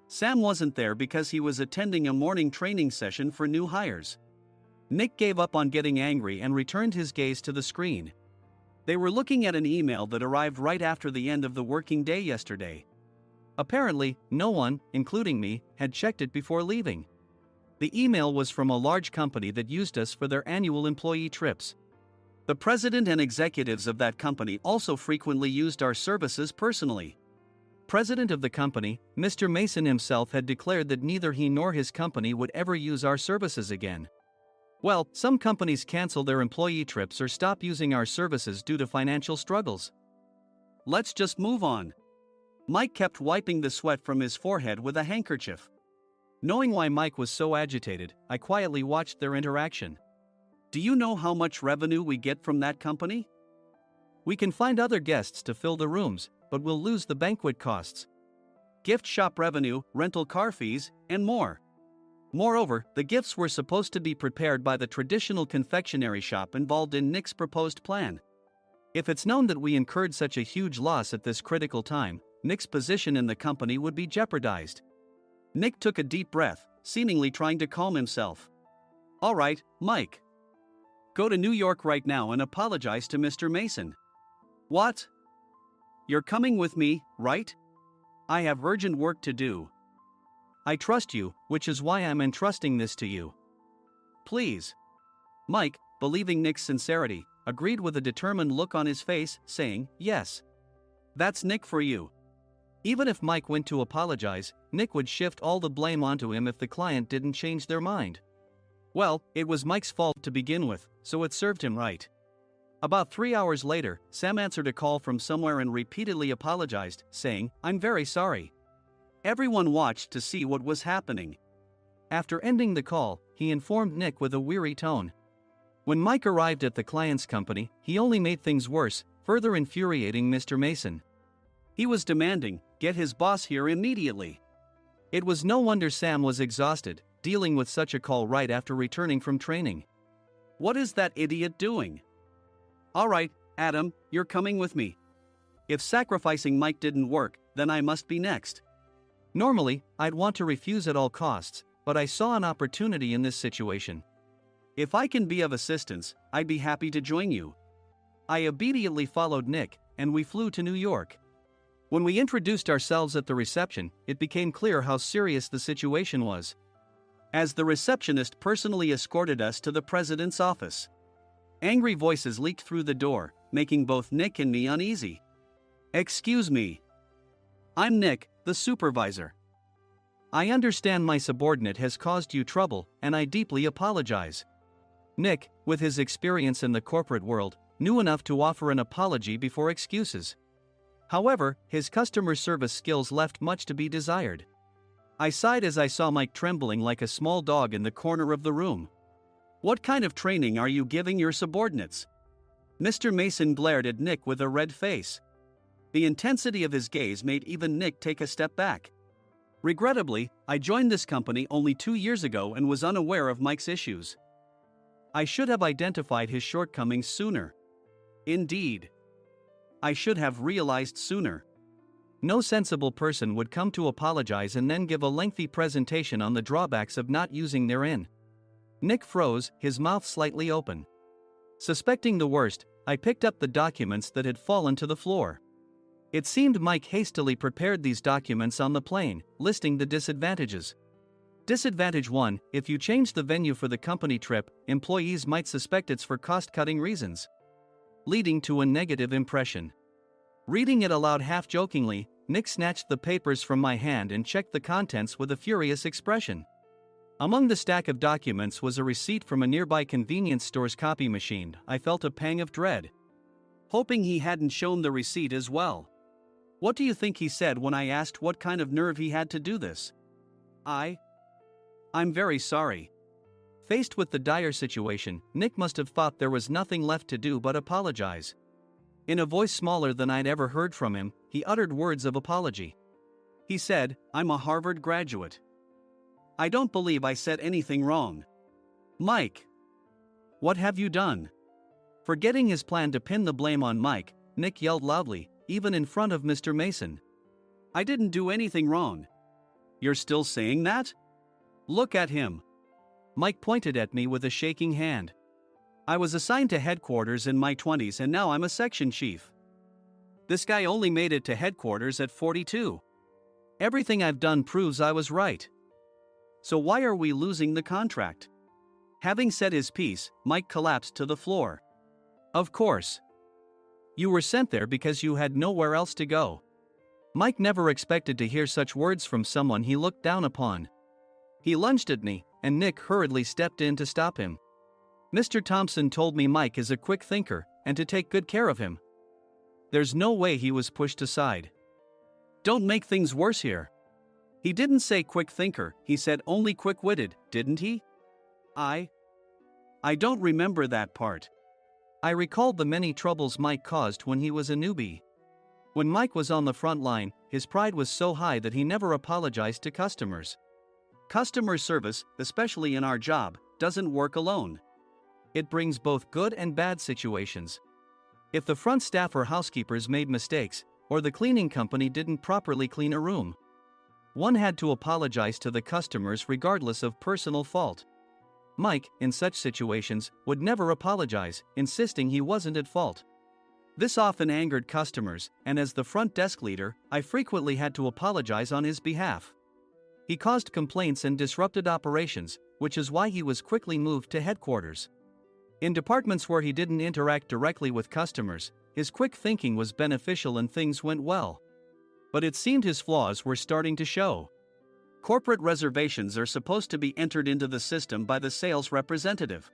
Sam wasn't there because he was attending a morning training session for new hires. Nick gave up on getting angry and returned his gaze to the screen. They were looking at an email that arrived right after the end of the working day yesterday. Apparently, no one, including me, had checked it before leaving. The email was from a large company that used us for their annual employee trips. The president and executives of that company also frequently used our services personally. President of the company, Mr. Mason himself had declared that neither he nor his company would ever use our services again. Well, some companies cancel their employee trips or stop using our services due to financial struggles. Let's just move on. Mike kept wiping the sweat from his forehead with a handkerchief. Knowing why Mike was so agitated, I quietly watched their interaction. Do you know how much revenue we get from that company? We can find other guests to fill the rooms, but we'll lose the banquet costs, gift shop revenue, rental car fees, and more. Moreover, the gifts were supposed to be prepared by the traditional confectionery shop involved in Nick's proposed plan. If it's known that we incurred such a huge loss at this critical time, Nick's position in the company would be jeopardized. Nick took a deep breath, seemingly trying to calm himself. All right, Mike. Go to New York right now and apologize to Mr. Mason. What? You're coming with me, right? I have urgent work to do. I trust you, which is why I'm entrusting this to you. Please. Mike, believing Nick's sincerity, agreed with a determined look on his face, saying, yes. That's Nick for you. Even if Mike went to apologize, Nick would shift all the blame onto him if the client didn't change their mind. Well, it was Mike's fault to begin with, so it served him right. About 3 hours later, Sam answered a call from somewhere and repeatedly apologized, saying, I'm very sorry. Everyone watched to see what was happening. After ending the call, he informed Nick with a weary tone. When Mike arrived at the client's company, he only made things worse, further infuriating Mr. Mason. He was demanding, get his boss here immediately. It was no wonder Sam was exhausted, dealing with such a call right after returning from training. What is that idiot doing? All right, Adam, you're coming with me. If sacrificing Mike didn't work, then I must be next. Normally, I'd want to refuse at all costs, but I saw an opportunity in this situation. If I can be of assistance, I'd be happy to join you. I immediately followed Nick, and we flew to New York. When we introduced ourselves at the reception, it became clear how serious the situation was, as the receptionist personally escorted us to the president's office. Angry voices leaked through the door, making both Nick and me uneasy. Excuse me. I'm Nick, the supervisor. I understand my subordinate has caused you trouble, and I deeply apologize. Nick, with his experience in the corporate world, knew enough to offer an apology before excuses. However, his customer service skills left much to be desired. I sighed as I saw Mike trembling like a small dog in the corner of the room. What kind of training are you giving your subordinates? Mr. Mason glared at Nick with a red face. The intensity of his gaze made even Nick take a step back. Regrettably, I joined this company only 2 years ago and was unaware of Mike's issues. I should have identified his shortcomings sooner. Indeed. I should have realized sooner. No sensible person would come to apologize and then give a lengthy presentation on the drawbacks of not using their in. Nick froze, his mouth slightly open. Suspecting the worst, I picked up the documents that had fallen to the floor. It seemed Mike hastily prepared these documents on the plane, listing the disadvantages. Disadvantage 1: if you change the venue for the company trip, employees might suspect it's for cost-cutting reasons, leading to a negative impression. Reading it aloud half-jokingly, Nick snatched the papers from my hand and checked the contents with a furious expression. Among the stack of documents was a receipt from a nearby convenience store's copy machine. I felt a pang of dread, hoping he hadn't shown the receipt as well. What do you think he said when I asked what kind of nerve he had to do this? I'm very sorry. Faced with the dire situation, Nick must have thought there was nothing left to do but apologize. In a voice smaller than I'd ever heard from him, he uttered words of apology. He said, I'm a Harvard graduate. I don't believe I said anything wrong. Mike! What have you done? Forgetting his plan to pin the blame on Mike, Nick yelled loudly, even in front of Mr. Mason. I didn't do anything wrong. You're still saying that? Look at him. Mike pointed at me with a shaking hand. I was assigned to headquarters in my 20s and now I'm a section chief. This guy only made it to headquarters at 42. Everything I've done proves I was right. So why are we losing the contract? Having said his piece, Mike collapsed to the floor. Of course. You were sent there because you had nowhere else to go. Mike never expected to hear such words from someone he looked down upon. He lunged at me, and Nick hurriedly stepped in to stop him. Mr. Thompson told me Mike is a quick thinker, and to take good care of him. There's no way he was pushed aside. Don't make things worse here. He didn't say quick thinker, he said only quick-witted, didn't he? I don't remember that part. I recalled the many troubles Mike caused when he was a newbie. When Mike was on the front line, his pride was so high that he never apologized to customers. Customer service, especially in our job, doesn't work alone. It brings both good and bad situations. If the front staff or housekeepers made mistakes, or the cleaning company didn't properly clean a room, one had to apologize to the customers regardless of personal fault. Mike, in such situations, would never apologize, insisting he wasn't at fault. This often angered customers, and as the front desk leader, I frequently had to apologize on his behalf. He caused complaints and disrupted operations, which is why he was quickly moved to headquarters. In departments where he didn't interact directly with customers, his quick thinking was beneficial and things went well. But it seemed his flaws were starting to show. Corporate reservations are supposed to be entered into the system by the sales representative.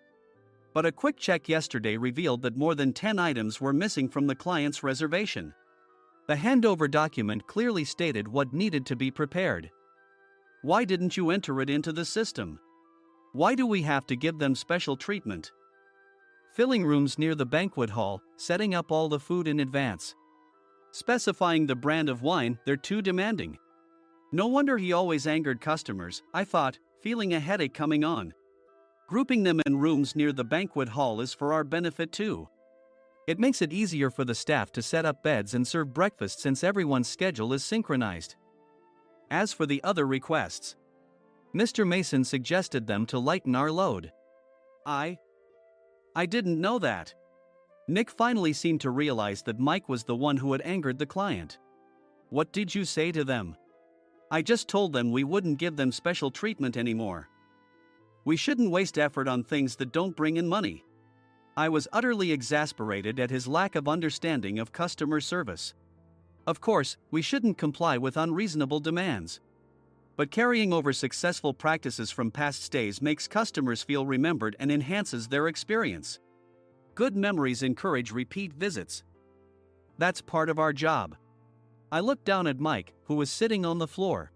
But a quick check yesterday revealed that more than 10 items were missing from the client's reservation. The handover document clearly stated what needed to be prepared. Why didn't you enter it into the system? Why do we have to give them special treatment? Filling rooms near the banquet hall, setting up all the food in advance. Specifying the brand of wine, they're too demanding. No wonder he always angered customers, I thought, feeling a headache coming on. Grouping them in rooms near the banquet hall is for our benefit too. It makes it easier for the staff to set up beds and serve breakfast since everyone's schedule is synchronized. As for the other requests, Mr. Mason suggested them to lighten our load. I didn't know that. Nick finally seemed to realize that Mike was the one who had angered the client. What did you say to them? I just told them we wouldn't give them special treatment anymore. We shouldn't waste effort on things that don't bring in money. I was utterly exasperated at his lack of understanding of customer service. Of course, we shouldn't comply with unreasonable demands. But carrying over successful practices from past stays makes customers feel remembered and enhances their experience. Good memories encourage repeat visits. That's part of our job. I looked down at Mike, who was sitting on the floor.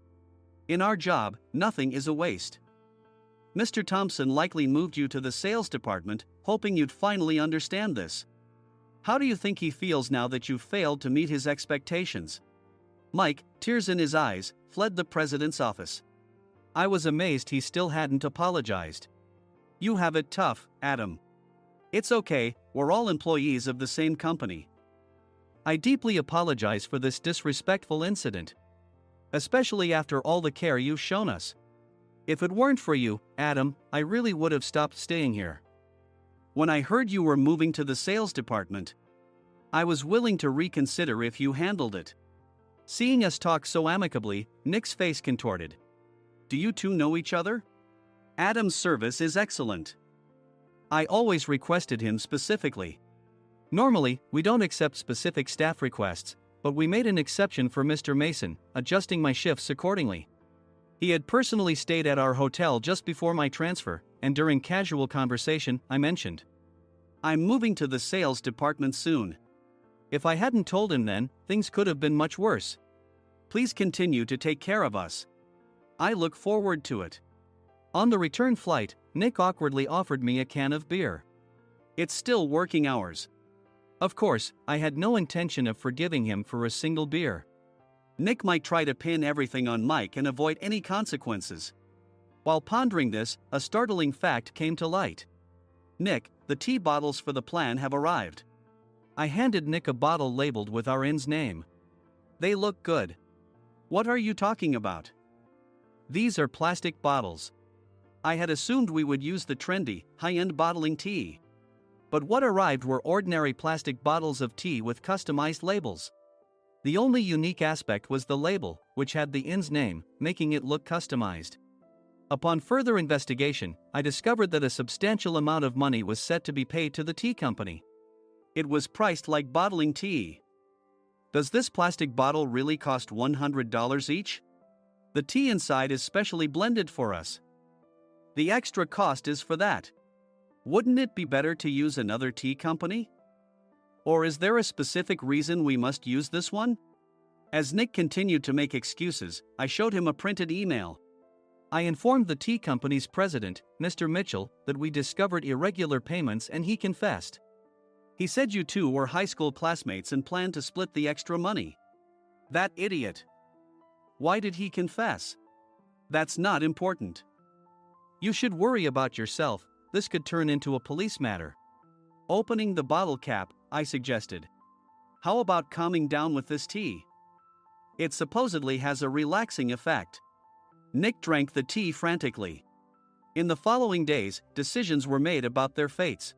In our job, nothing is a waste. Mr. Thompson likely moved you to the sales department, hoping you'd finally understand this. How do you think he feels now that you failed to meet his expectations? Mike, tears in his eyes, fled the president's office. I was amazed he still hadn't apologized. You have it tough, Adam. It's okay, we're all employees of the same company. I deeply apologize for this disrespectful incident. Especially after all the care you've shown us. If it weren't for you, Adam, I really would have stopped staying here. When I heard you were moving to the sales department, I was willing to reconsider if you handled it. Seeing us talk so amicably, Nick's face contorted. Do you two know each other? Adam's service is excellent. I always requested him specifically. Normally, we don't accept specific staff requests, but we made an exception for Mr. Mason, adjusting my shifts accordingly. He had personally stayed at our hotel just before my transfer, and during casual conversation, I mentioned, I'm moving to the sales department soon. If I hadn't told him then, things could have been much worse. Please continue to take care of us. I look forward to it. On the return flight, Nick awkwardly offered me a can of beer. It's still working hours. Of course, I had no intention of forgiving him for a single beer. Nick might try to pin everything on Mike and avoid any consequences. While pondering this, a startling fact came to light. Nick, the tea bottles for the plan have arrived. I handed Nick a bottle labeled with our inn's name. They look good. What are you talking about? These are plastic bottles. I had assumed we would use the trendy, high-end bottling tea. But what arrived were ordinary plastic bottles of tea with customized labels. The only unique aspect was the label, which had the inn's name, making it look customized. Upon further investigation, I discovered that a substantial amount of money was set to be paid to the tea company. It was priced like bottling tea. Does this plastic bottle really cost $100 each? The tea inside is specially blended for us. The extra cost is for that. Wouldn't it be better to use another tea company? Or is there a specific reason we must use this one? As Nick continued to make excuses, I showed him a printed email. I informed the tea company's president, Mr. Mitchell, that we discovered irregular payments and he confessed. He said you two were high school classmates and planned to split the extra money. That idiot. Why did he confess? That's not important. You should worry about yourself, this could turn into a police matter. Opening the bottle cap, I suggested. How about calming down with this tea? It supposedly has a relaxing effect. Nick drank the tea frantically. In the following days, decisions were made about their fates.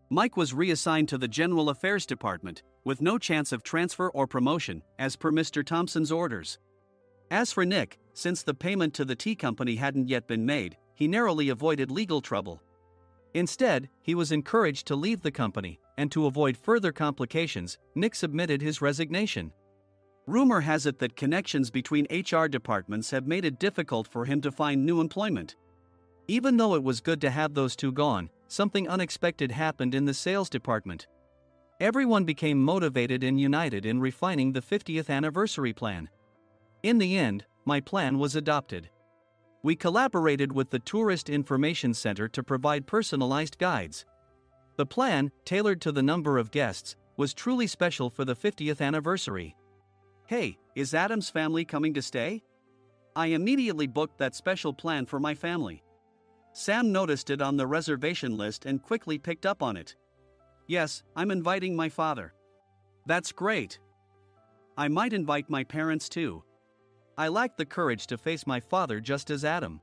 Mike was reassigned to the General Affairs Department, with no chance of transfer or promotion, as per Mr. Thompson's orders. As for Nick, since the payment to the tea company hadn't yet been made, he narrowly avoided legal trouble. Instead, he was encouraged to leave the company, and to avoid further complications, Nick submitted his resignation. Rumor has it that connections between HR departments have made it difficult for him to find new employment. Even though it was good to have those two gone, something unexpected happened in the sales department. Everyone became motivated and united in refining the 50th anniversary plan. In the end, my plan was adopted. We collaborated with the Tourist Information Center to provide personalized guides. The plan, tailored to the number of guests, was truly special for the 50th anniversary. Hey, is Adam's family coming to stay? I immediately booked that special plan for my family. Sam noticed it on the reservation list and quickly picked up on it. Yes, I'm inviting my father. That's great. I might invite my parents too. I lacked the courage to face my father just as Adam.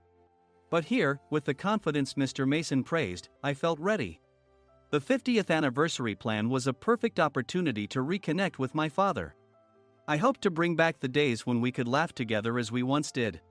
But here, with the confidence Mr. Mason praised, I felt ready. The 50th anniversary plan was a perfect opportunity to reconnect with my father. I hoped to bring back the days when we could laugh together as we once did.